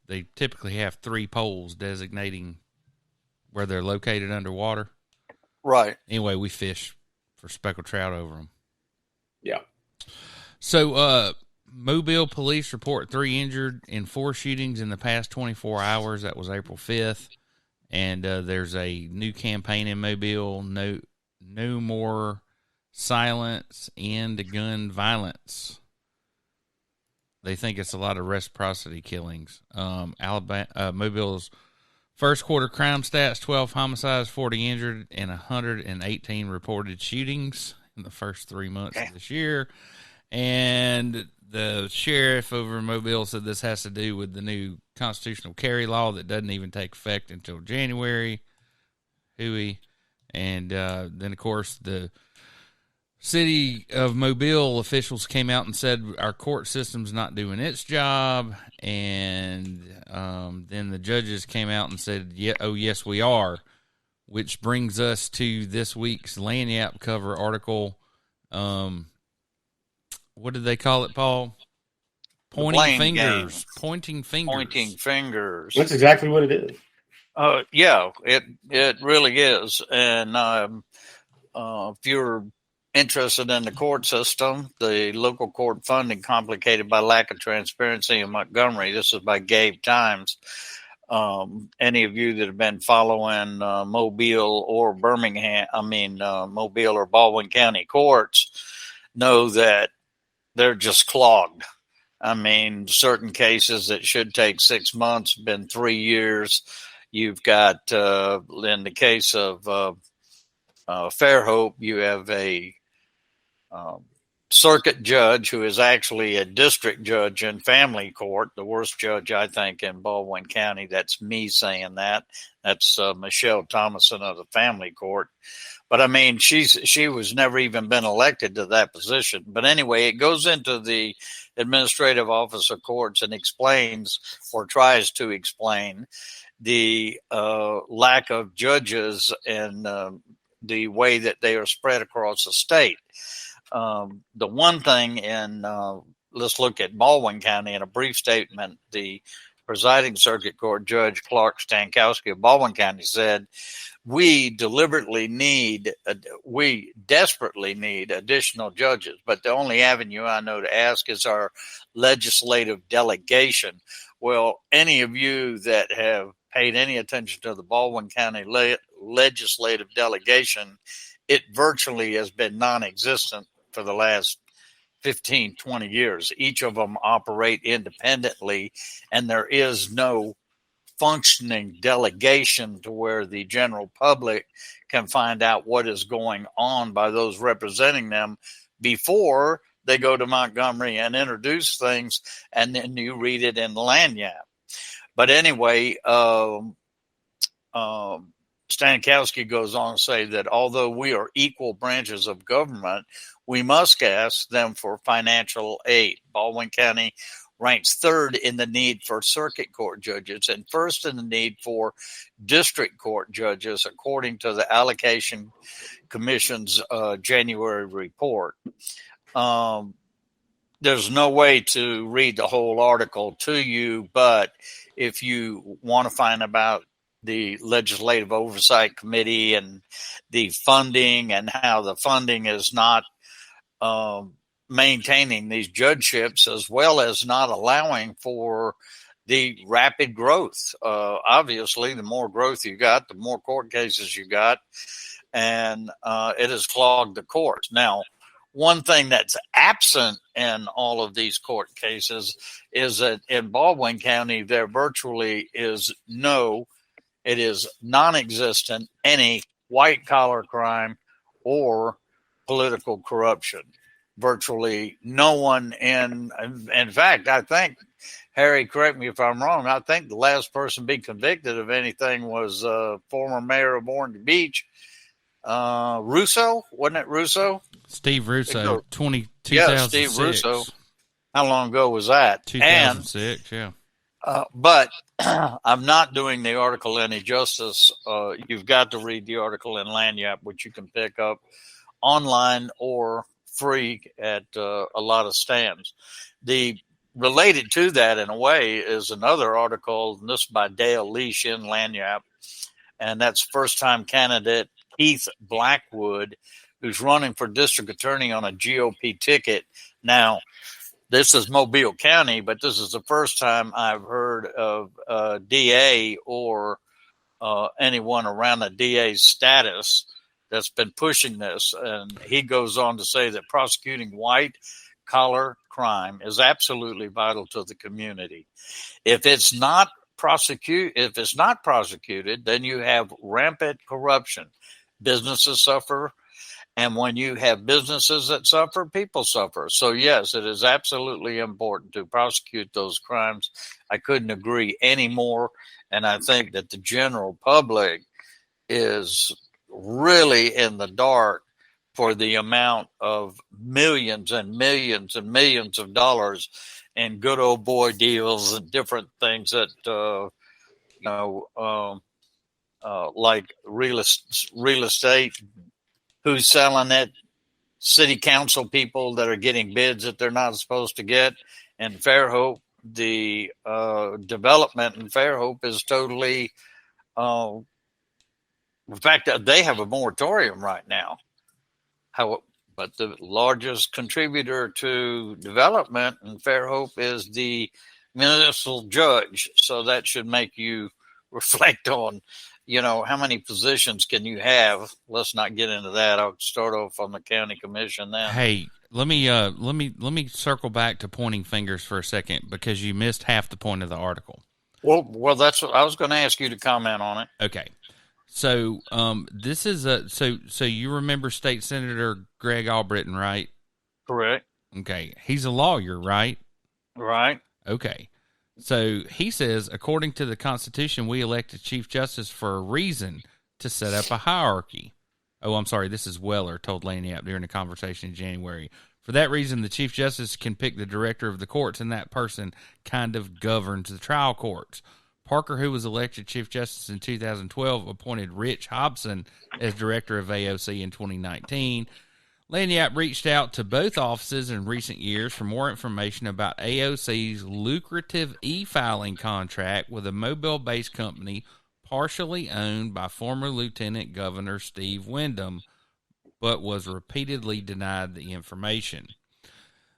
They typically have 3 poles designating where they're located underwater. Right. Anyway, we fish for speckled trout over them. Yeah. So, Mobile police report 3 injured in 4 shootings in the past 24 hours. That was April 5th. And there's a new campaign in Mobile, no more silence, end gun violence. They think it's a lot of reciprocity killings. Mobile's first quarter crime stats: 12 homicides, 40 injured, and 118 reported shootings in the first 3 months of this year. And the sheriff over in Mobile said this has to do with the new constitutional carry law that doesn't even take effect until January. Hooey. And then, of course, the City of Mobile officials came out and said our court system's not doing its job. And then the judges came out and said, yes, we are. Which brings us to this week's Lanyap cover article. What did they call it, Paul? Pointing fingers. Pointing fingers. Pointing fingers. That's exactly what it is. Yeah, it really is. And if you're interested in the court system, the local court funding complicated by lack of transparency in Montgomery. This is by Gabe Times. Any of you that have been following Mobile or Mobile or Baldwin County courts know that they're just clogged. I mean, certain cases that should take 6 months have been 3 years. You've got, in the case of Fairhope, you have a circuit judge who is actually a district judge in family court, the worst judge, I think, in Baldwin County. That's me saying that. That's Michelle Thomason of the family court. But I mean, she was never even been elected to that position. But anyway, it goes into the administrative office of courts and explains, or tries to explain, the lack of judges and the way that they are spread across the state. The one thing let's look at Baldwin County in a brief statement. The presiding circuit court judge, Clark Stankowski of Baldwin County, said, we desperately need additional judges, but the only avenue I know to ask is our legislative delegation. Well, any of you that have paid any attention to the Baldwin County legislative delegation, it virtually has been non-existent for the last 15, 20 years. Each of them operate independently, and there is no functioning delegation to where the general public can find out what is going on by those representing them before they go to Montgomery and introduce things, and then you read it in the Lanyap. But anyway, Stankowski goes on to say that although we are equal branches of government, we must ask them for financial aid. Baldwin County ranks third in the need for circuit court judges and first in the need for district court judges, according to the Allocation Commission's January report. There's no way to read the whole article to you, but if you want to find about the Legislative Oversight Committee and the funding and how the funding is not maintaining these judgeships, as well as not allowing for the rapid growth. Obviously, the more growth you got, the more court cases you got, and it has clogged the courts. Now, one thing that's absent in all of these court cases is that in Baldwin County, there virtually is it is non-existent, any white-collar crime or political corruption. Virtually no one in fact, I think, Harry, correct me if I'm wrong, I think the last person being convicted of anything was former mayor of Orange Beach, Russo, wasn't it Russo? Steve Russo, 2006. Yeah, Steve Russo. How long ago was that? 2006, yeah. But I'm not doing the article any justice. You've got to read the article in Lanyap, which you can pick up online or free at a lot of stands. The related to that, in a way, is another article, and this by Dale Leash in Lanyap, and that's first-time candidate Keith Blackwood, who's running for district attorney on a GOP ticket. Now, this is Mobile County, but this is the first time I've heard of a DA or anyone around a DA's status that's been pushing this. And he goes on to say that prosecuting white-collar crime is absolutely vital to the community. If it's not prosecuted, then you have rampant corruption. Businesses suffer. And when you have businesses that suffer, people suffer. So, yes, it is absolutely important to prosecute those crimes. I couldn't agree any more. And I think that the general public is really in the dark for the amount of millions and millions and millions of dollars in good old boy deals and different things that, like real estate. Who's selling it? City council people that are getting bids that they're not supposed to get. And Fairhope, the development in Fairhope is totally, in fact, they have a moratorium right now. But the largest contributor to development in Fairhope is the municipal judge. So that should make you reflect on, how many positions can you have? Let's not get into that. I'll start off on the county commission then. Hey, let me circle back to pointing fingers for a second, because you missed half the point of the article. Well, that's what I was going to ask you to comment on it. Okay. So, this is so you remember State Senator Greg Albritton, right? Correct. Okay. He's a lawyer, right? Right. Okay. So he says, according to the Constitution, we elected Chief Justice for a reason, to set up a hierarchy. Oh, I'm sorry. This is Weller told Lanyap during a conversation in January. For that reason, the Chief Justice can pick the director of the courts, and that person kind of governs the trial courts. Parker, who was elected Chief Justice in 2012, appointed Rich Hobson as director of AOC in 2019. Lanyap reached out to both offices in recent years for more information about AOC's lucrative e-filing contract with a Mobile-based company partially owned by former Lieutenant Governor Steve Windom, but was repeatedly denied the information.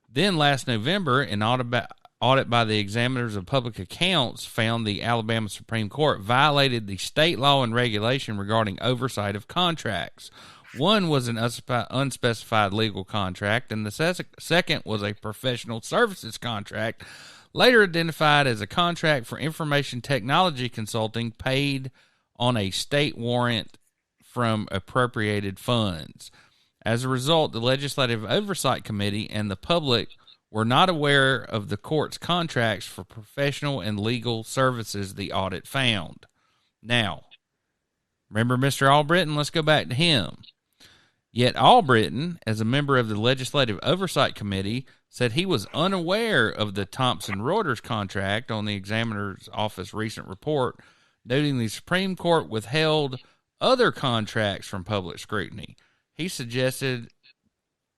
Then last November, an audit by the Examiners of Public Accounts found the Alabama Supreme Court violated the state law and regulation regarding oversight of contracts. One was an unspecified legal contract, and the second was a professional services contract, later identified as a contract for information technology consulting paid on a state warrant from appropriated funds. As a result, the Legislative Oversight Committee and the public were not aware of the court's contracts for professional and legal services, the audit found. Now, remember Mr. Albritton? Let's go back to him. Yet Albritton, as a member of the Legislative Oversight Committee, said he was unaware of the Thomson Reuters contract on the Examiner's Office recent report, noting the Supreme Court withheld other contracts from public scrutiny. He suggested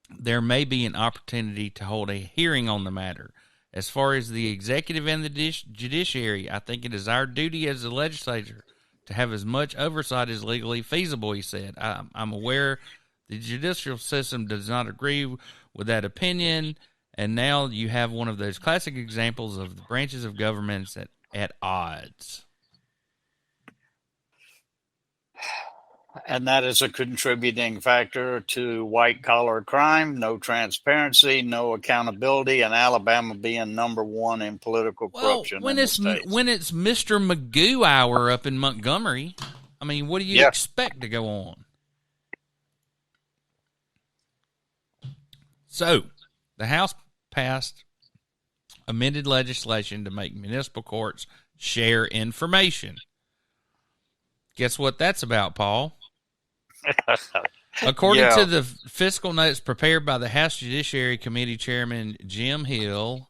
there may be an opportunity to hold a hearing on the matter. As far as the executive and the judiciary, I think it is our duty as the legislature to have as much oversight as legally feasible, he said. I'm aware the judicial system does not agree with that opinion, and now you have one of those classic examples of the branches of governments at odds. And that is a contributing factor to white-collar crime, no transparency, no accountability, and Alabama being number one in political corruption. When it's Mr. Magoo hour up in Montgomery, I mean, what do you expect to go on? So, the House passed amended legislation to make municipal courts share information. Guess what that's about, Paul? According to the fiscal notes prepared by the House Judiciary Committee Chairman Jim Hill,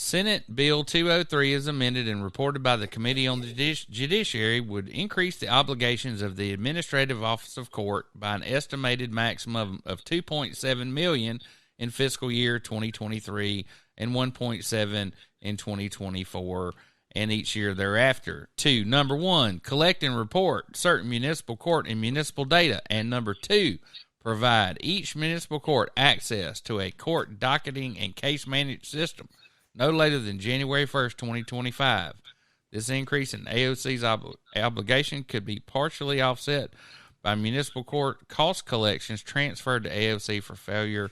Senate Bill 203 is amended and reported by the Committee on the Judiciary would increase the obligations of the Administrative Office of Court by an estimated maximum of $2.7 million in fiscal year 2023 and $1.7 in 2024 and each year thereafter. 2. Number 1, collect and report certain municipal court and municipal data. And number 2, provide each municipal court access to a court docketing and case management system no later than January 1st, 2025. This increase in AOC's obligation could be partially offset by municipal court cost collections transferred to AOC for failure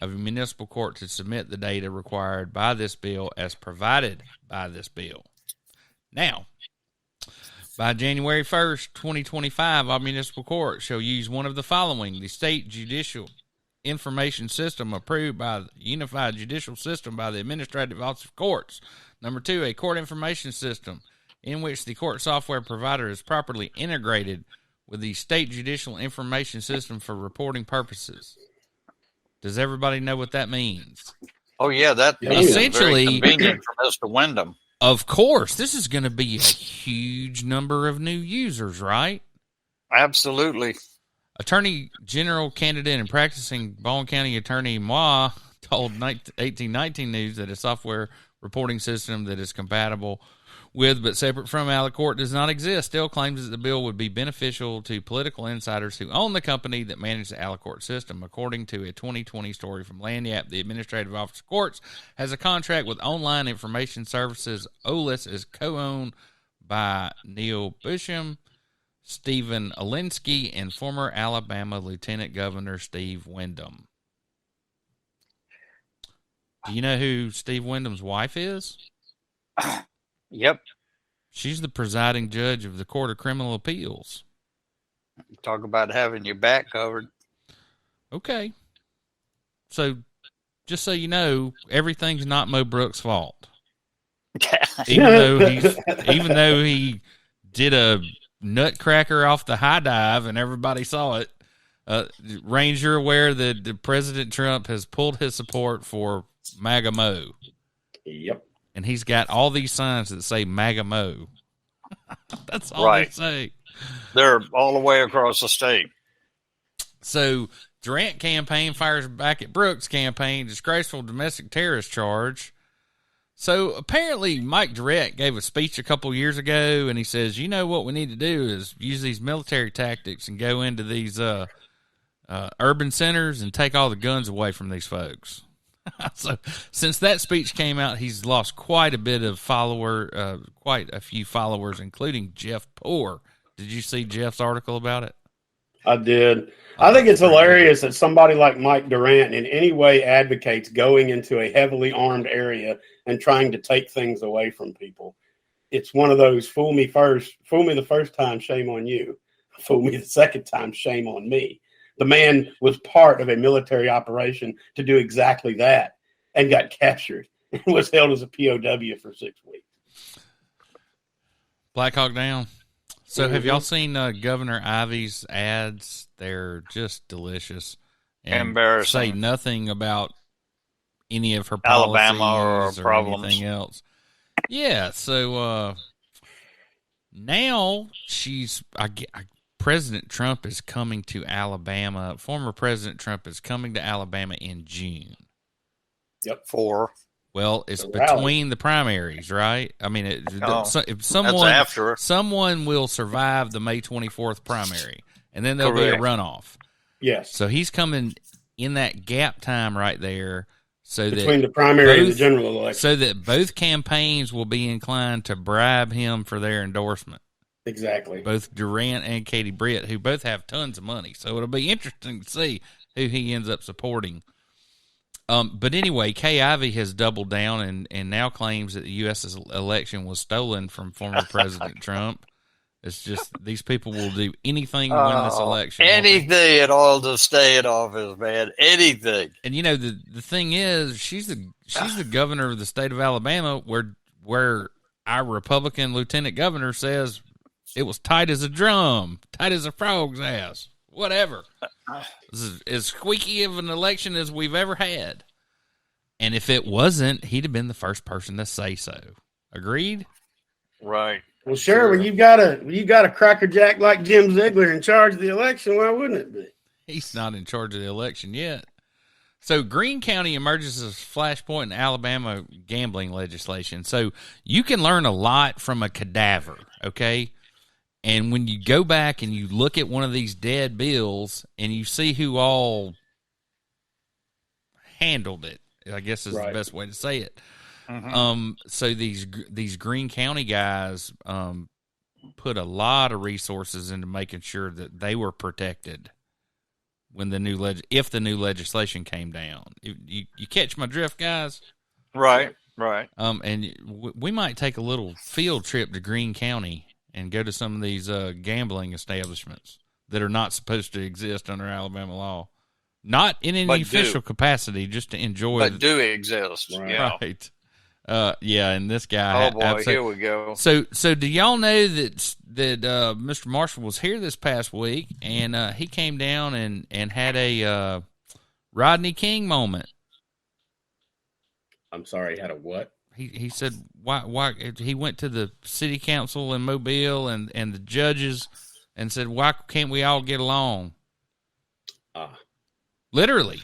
of a municipal court to submit the data required by this bill as provided by this bill. Now, by January 1st, 2025, all municipal courts shall use one of the following: the State Judicial Information System approved by the Unified Judicial System by the Administrative Office of Courts. Number 2, a court information system in which the court software provider is properly integrated with the State Judicial Information System for reporting purposes. Does everybody know what that means? Oh, yeah, that essentially very convenient for Mr. Windom. Of course, this is going to be a huge number of new users, right? Absolutely. Attorney General candidate and practicing Baldwin County Attorney Moi told 1819 News that a software reporting system that is compatible with but separate from Alicourt does not exist. Still claims that the bill would be beneficial to political insiders who own the company that manages the Alicourt system. According to a 2020 story from Lanyap, the Administrative Office of Courts has a contract with Online Information Services. Willis is co-owned by Neil Busham, Stephen Alinsky, and former Alabama Lieutenant Governor Steve Windom. Do you know who Steve Windom's wife is? Yep. She's the presiding judge of the Court of Criminal Appeals. Talk about having your back covered. Okay. So, just so you know, everything's not Mo Brooks' fault. even though he did a nutcracker off the high dive and everybody saw it. Ranger, you're aware that President Trump has pulled his support for MAGA Mo. Yep. And he's got all these signs that say MAGA Mo. That's all they say. They're all the way across the state. So, Durant campaign fires back at Brooks campaign, disgraceful domestic terrorist charge. So, apparently, Mike Durant gave a speech a couple years ago, and he says, you know what we need to do is use these military tactics and go into these urban centers and take all the guns away from these folks. So, since that speech came out, he's lost quite a bit of quite a few followers, including Jeff Poore. Did you see Jeff's article about it? I did. I think it's hilarious that somebody like Mike Durant in any way advocates going into a heavily armed area and trying to take things away from people. It's one of those fool me the first time, shame on you. Fool me the second time, shame on me. The man was part of a military operation to do exactly that and got captured and was held as a POW for 6 weeks. Black Hawk Down. So have y'all seen Governor Ivey's ads? They're just delicious. And embarrassing. Say nothing about any of her policies Alabama or problems. Anything else. Yeah, so now President Trump is coming to Alabama. Former President Trump is coming to Alabama in June. Yep. Well, it's between the primaries, right? I mean, if someone will survive the May 24th primary, and then there'll be a runoff. Yes. So he's coming in that gap time right there, between the primary and the general election, so that both campaigns will be inclined to bribe him for their endorsement. Exactly. Both Durant and Katie Britt, who both have tons of money, so it'll be interesting to see who he ends up supporting. But anyway, Kay Ivey has doubled down and now claims that the U.S. election was stolen from former President Trump. It's just these people will do anything to win this election. Anything at all to stay in office, man. Anything. And you know the thing is, she's the governor of the state of Alabama, where our Republican lieutenant governor says it was tight as a drum, tight as a frog's ass. Whatever. This is as squeaky of an election as we've ever had. And if it wasn't, he'd have been the first person to say so. Agreed? Right. Well, sure. When you got a crackerjack like Jim Ziegler in charge of the election, why wouldn't it be? He's not in charge of the election yet. So Greene County emerges as a flashpoint in Alabama gambling legislation. So you can learn a lot from a cadaver, okay? And when you go back and you look at one of these dead bills and you see who all handled it, I guess is the best way to say it. So these Greene County guys put a lot of resources into making sure that they were protected when if the new legislation came down. You catch my drift, guys? Right. And we might take a little field trip to Greene County and go to some of these gambling establishments that are not supposed to exist under Alabama law. Not in any official capacity, just to enjoy. But do exist. Right. And this guy. Oh boy, here we go. So do y'all know that Mr. Marshall was here this past week, and he came down and had a Rodney King moment. I'm sorry, had a what? He said why he went to the city council in Mobile and the judges and said, why can't we all get along? Literally.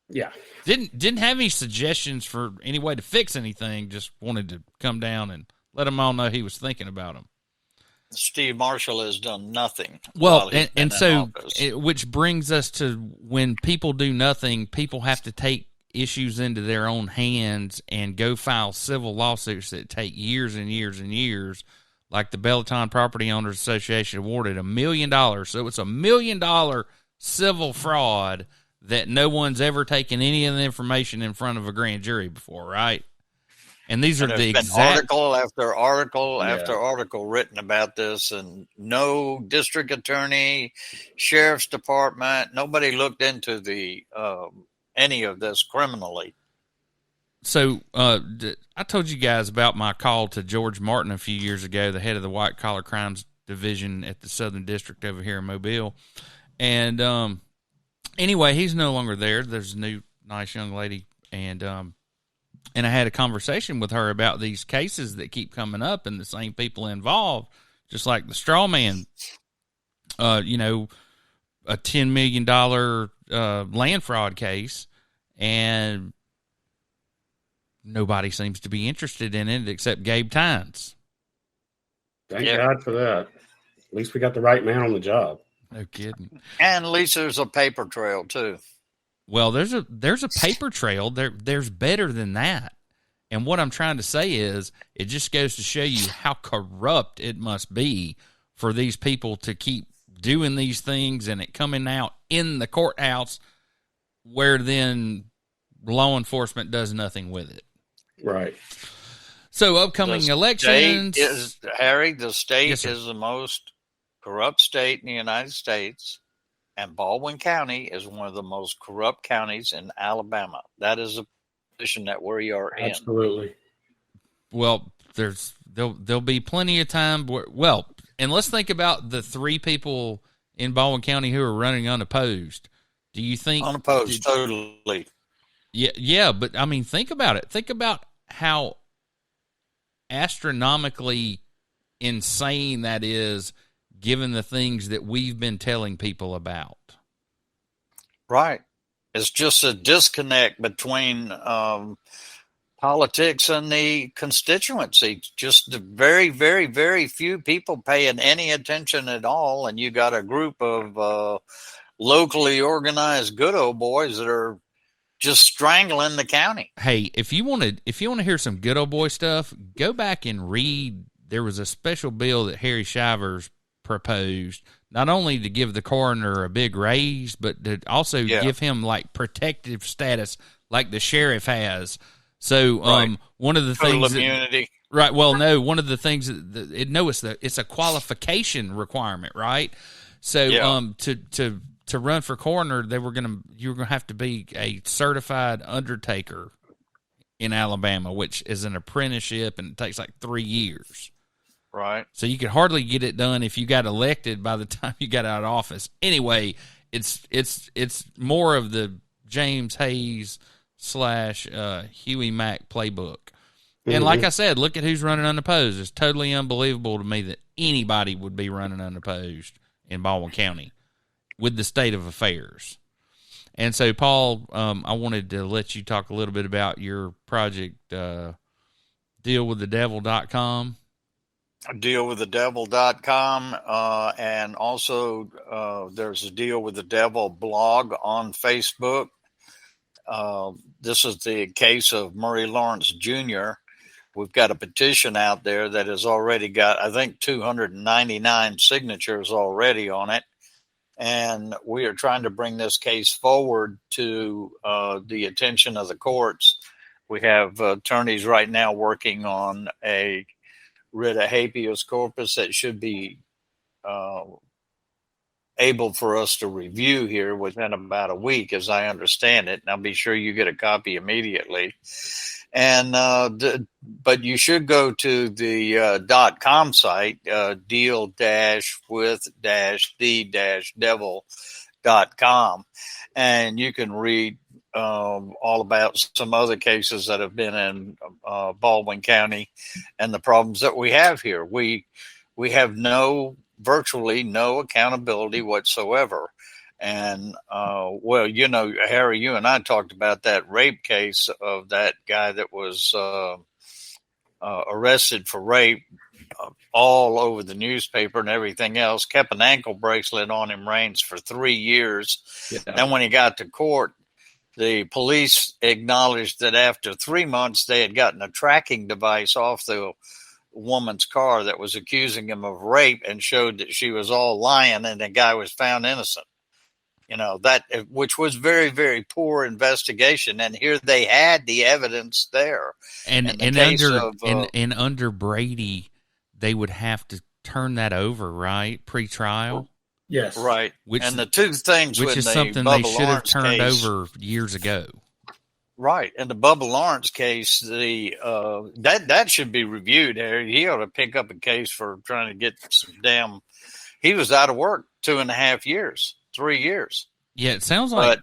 Yeah. Didn't have any suggestions for any way to fix anything. Just wanted to come down and let them all know he was thinking about them. Steve Marshall has done nothing. Well, and so, which brings us to when people do nothing, people have to take issues into their own hands and go file civil lawsuits that take years and years and years. Like the Belton Property Owners Association awarded $1 million. So it's $1 million civil fraud that no one's ever taken any of the information in front of a grand jury before, right? And these are the exact article after article after article written about this, and no district attorney, sheriff's department, nobody looked into the any of this criminally. So I told you guys about my call to George Martin a few years ago, the head of the White Collar Crimes Division at the Southern District over here in Mobile, and anyway, he's no longer there. There's a new nice young lady, and I had a conversation with her about these cases that keep coming up and the same people involved, just like the straw man, a $10 million land fraud case, and nobody seems to be interested in it except Gabe Tynes. Thank God for that. At least we got the right man on the job. No kidding. And at least there's a paper trail too. Well, there's a paper trail. There's better than that. And what I'm trying to say is it just goes to show you how corrupt it must be for these people to keep doing these things and it coming out in the courthouse where then law enforcement does nothing with it. Right. So upcoming elections. The state is the most corrupt state in the United States, and Baldwin County is one of the most corrupt counties in Alabama. That is a position that we are in. Absolutely. Well, there'll be plenty of time. And let's think about the three people in Baldwin County who are running unopposed. Do you think unopposed? Totally. Yeah, but I mean, think about it. Think about how astronomically insane that is, given the things that we've been telling people about. Right. It's just a disconnect between politics and the constituency. Just the very, very, very few people paying any attention at all, and you got a group of locally organized good old boys that are just strangling the county. Hey, if you want to hear some good old boy stuff, go back and read. There was a special bill that Harry Shivers proposed, not only to give the coroner a big raise, but to also give him like protective status like the sheriff has. So one of the total things immunity. Right. Well, no, one of the things it's a qualification requirement, right? So to run for coroner, you were gonna have to be a certified undertaker in Alabama, which is an apprenticeship and it takes like 3 years. Right. So you could hardly get it done if you got elected by the time you got out of office. Anyway, it's more of the James Hayes Huey Mack playbook. And like I said, look at who's running unopposed. It's totally unbelievable to me that anybody would be running unopposed in Baldwin County with the state of affairs. And so, Paul, I wanted to let you talk a little bit about your project, dealwiththedevil.com. Dealwiththedevil.com, and also there's a Deal with the Devil blog on Facebook. This is the case of Murray Lawrence Jr. We've got a petition out there that has already got, I think, 299 signatures already on it. And we are trying to bring this case forward to the attention of the courts. We have attorneys right now working on a writ of habeas corpus that should be able for us to review here within about a week, as I understand it. And I'll be sure you get a copy immediately. And but you should go to the .com site, deal-with-the-devil.com, and you can read all about some other cases that have been in Baldwin County and the problems that we have here. We have virtually no accountability whatsoever. And, well, you know, Harry, you and I talked about that rape case of that guy that was arrested for rape all over the newspaper and everything else, kept an ankle bracelet on him, reigns for 3 years. Yeah. Then when he got to court, the police acknowledged that after 3 months, they had gotten a tracking device off the woman's car that was accusing him of rape and showed that she was all lying and the guy was found innocent. You know, that, which was very, very poor investigation. And here they had the evidence there. And under Brady, they would have to turn that over, right? Pre-trial. Yes. Right. And the two things, which is something they should have turned over years ago. Right. In the Bubba Lawrence case, that should be reviewed, Harry. He ought to pick up a case for trying to get some he was out of work 2.5 years. 3 years. Yeah, it sounds like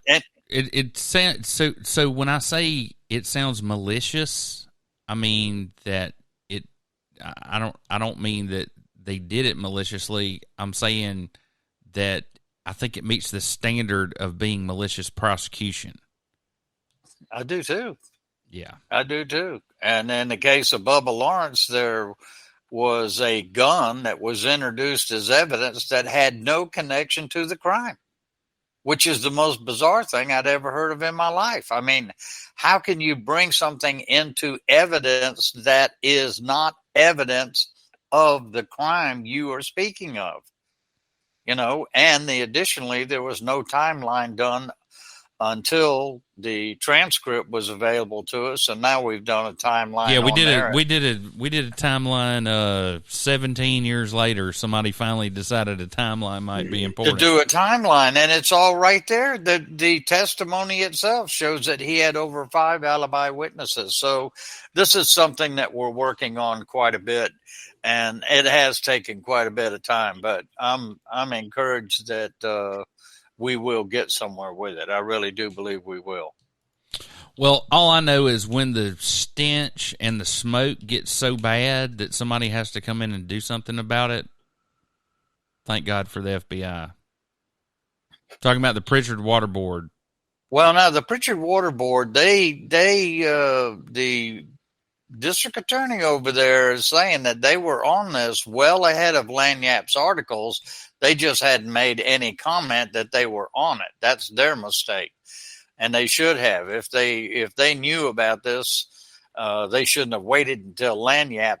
it sounds so when I say it sounds malicious, I mean that I don't mean that they did it maliciously. I'm saying that I think it meets the standard of being malicious prosecution. I do too. Yeah. I do too. And in the case of Bubba Lawrence, there was a gun that was introduced as evidence that had no connection to the crime, which is the most bizarre thing I'd ever heard of in my life. I mean, how can you bring something into evidence that is not evidence of the crime you are speaking of? You know, and additionally, there was no timeline done until the transcript was available to us, and now we've done a timeline. Yeah, we did a timeline 17 years later. Somebody finally decided a timeline might be important. To do a timeline, and it's all right there. The testimony itself shows that he had over 5 alibi witnesses. So this is something that we're working on quite a bit, and it has taken quite a bit of time, but I'm encouraged that we will get somewhere with it. I really do believe we will. Well, all I know is when the stench and the smoke gets so bad that somebody has to come in and do something about it, thank God for the FBI. Talking about the Pritchard Water Board. Well, now the Pritchard Water Board, the district attorney over there is saying that they were on this well ahead of Lanyap's articles. They just hadn't made any comment that they were on it. That's their mistake. And they should have. If they knew about this, they shouldn't have waited until Lanyap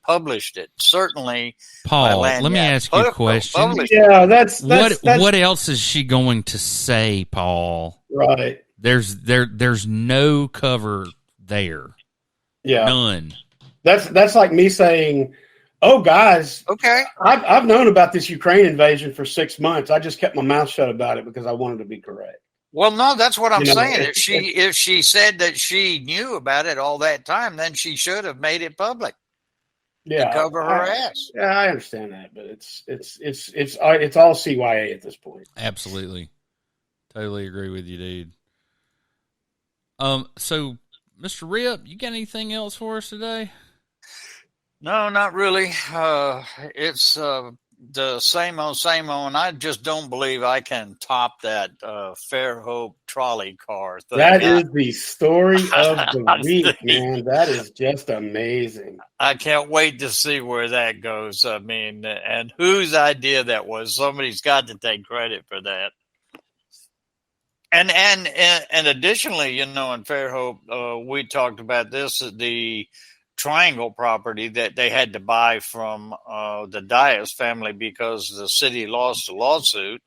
published it. Certainly, Paul, let me ask you a question. Yeah, that's what else is she going to say, Paul? Right. There's no cover there. Yeah. None. That's like me saying, "Oh, guys, okay, I've known about this Ukraine invasion for 6 months. I just kept my mouth shut about it because I wanted to be correct." Well, no, that's what I'm saying. If she said that she knew about it all that time, then she should have made it public. Yeah, to cover her ass. Yeah, I understand that, but it's all CYA at this point. Absolutely, totally agree with you, dude. So, Mr. Rip, you got anything else for us today? No, not really. It's the same old, and I just don't believe I can top that Fairhope trolley car thing. That is the story of the week, man. That is just amazing. I can't wait to see where that goes. I mean, and whose idea that was. Somebody's got to take credit for that. And additionally, in Fairhope, we talked about this, the triangle property that they had to buy from the Dias family because the city lost a lawsuit,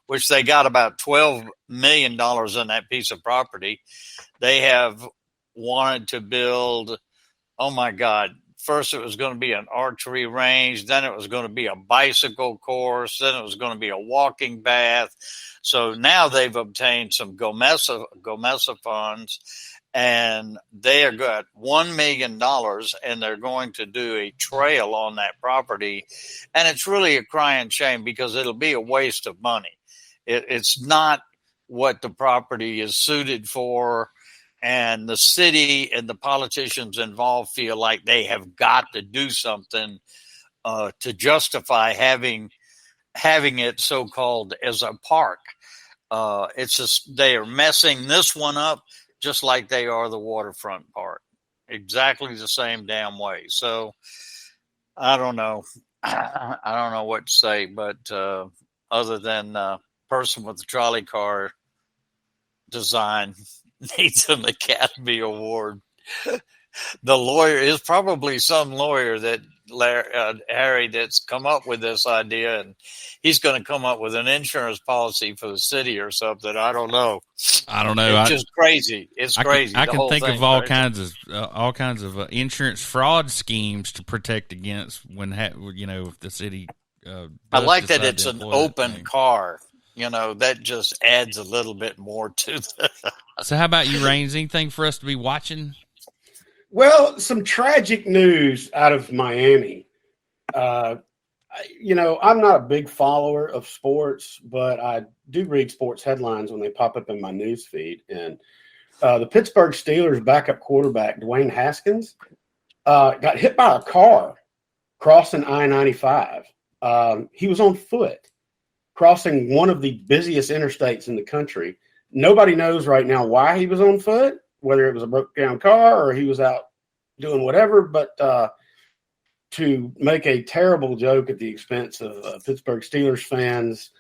which they got about $12 million in that piece of property. They have wanted to build, oh my God, first it was going to be an archery range, then it was going to be a bicycle course, then it was going to be a walking path. So now they've obtained some GOMESA funds, and they have got $1 million, and they're going to do a trail on that property. And it's really a crying shame because it'll be a waste of money. It's not what the property is suited for. And the city and the politicians involved feel like they have got to do something to justify having it so-called as a park. It's just they are messing this one up just like they are the waterfront park, exactly the same damn way. So I don't know. I don't know what to say, but other than person with the trolley car design needs an Academy Award. The lawyer is probably some lawyer that Harry that's come up with this idea, and he's going to come up with an insurance policy for the city or something. I don't know. It's just crazy. It's crazy. I can think of all kinds of insurance fraud schemes to protect against when if the city. I like that it's an open car. That just adds a little bit more to the. So, how about you, Raines? Anything for us to be watching? Well, some tragic news out of Miami. I'm not a big follower of sports, but I do read sports headlines when they pop up in my news feed. And the Pittsburgh Steelers backup quarterback, Dwayne Haskins, got hit by a car crossing I-95. He was on foot crossing one of the busiest interstates in the country. Nobody knows right now why he was on foot, whether it was a broke down car or he was out doing whatever, but to make a terrible joke at the expense of Pittsburgh Steelers fans,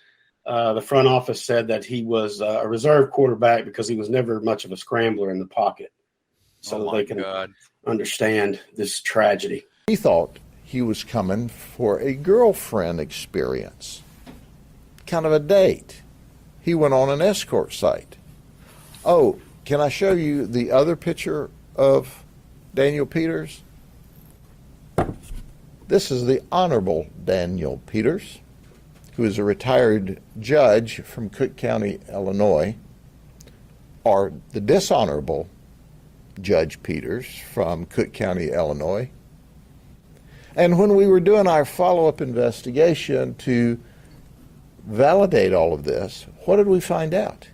the front office said that he was a reserve quarterback because he was never much of a scrambler in the pocket. So they can understand this tragedy. He thought he was coming for a girlfriend experience, kind of a date. He went on an escort site. Oh, can I show you the other picture of Daniel Peters? This is the Honorable Daniel Peters, who is a retired judge from Cook County, Illinois, or the Dishonorable Judge Peters from Cook County, Illinois. And when we were doing our follow-up investigation to validate all of this, what did we find out?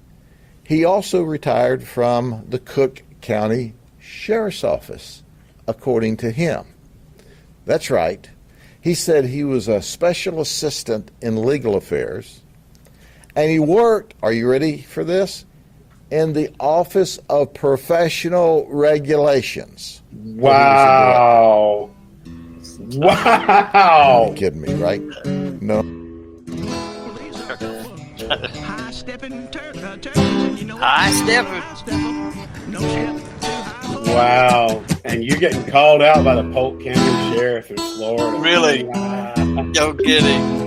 He also retired from the Cook County Sheriff's Office, according to him. That's right. He said he was a special assistant in legal affairs, and he worked, are you ready for this, in the Office of Professional Regulations. Wow. Wow. You're kidding me, right? No. High stepping. Wow. And you're getting called out by the Polk County Sheriff in Florida. Really? Wow. No kidding.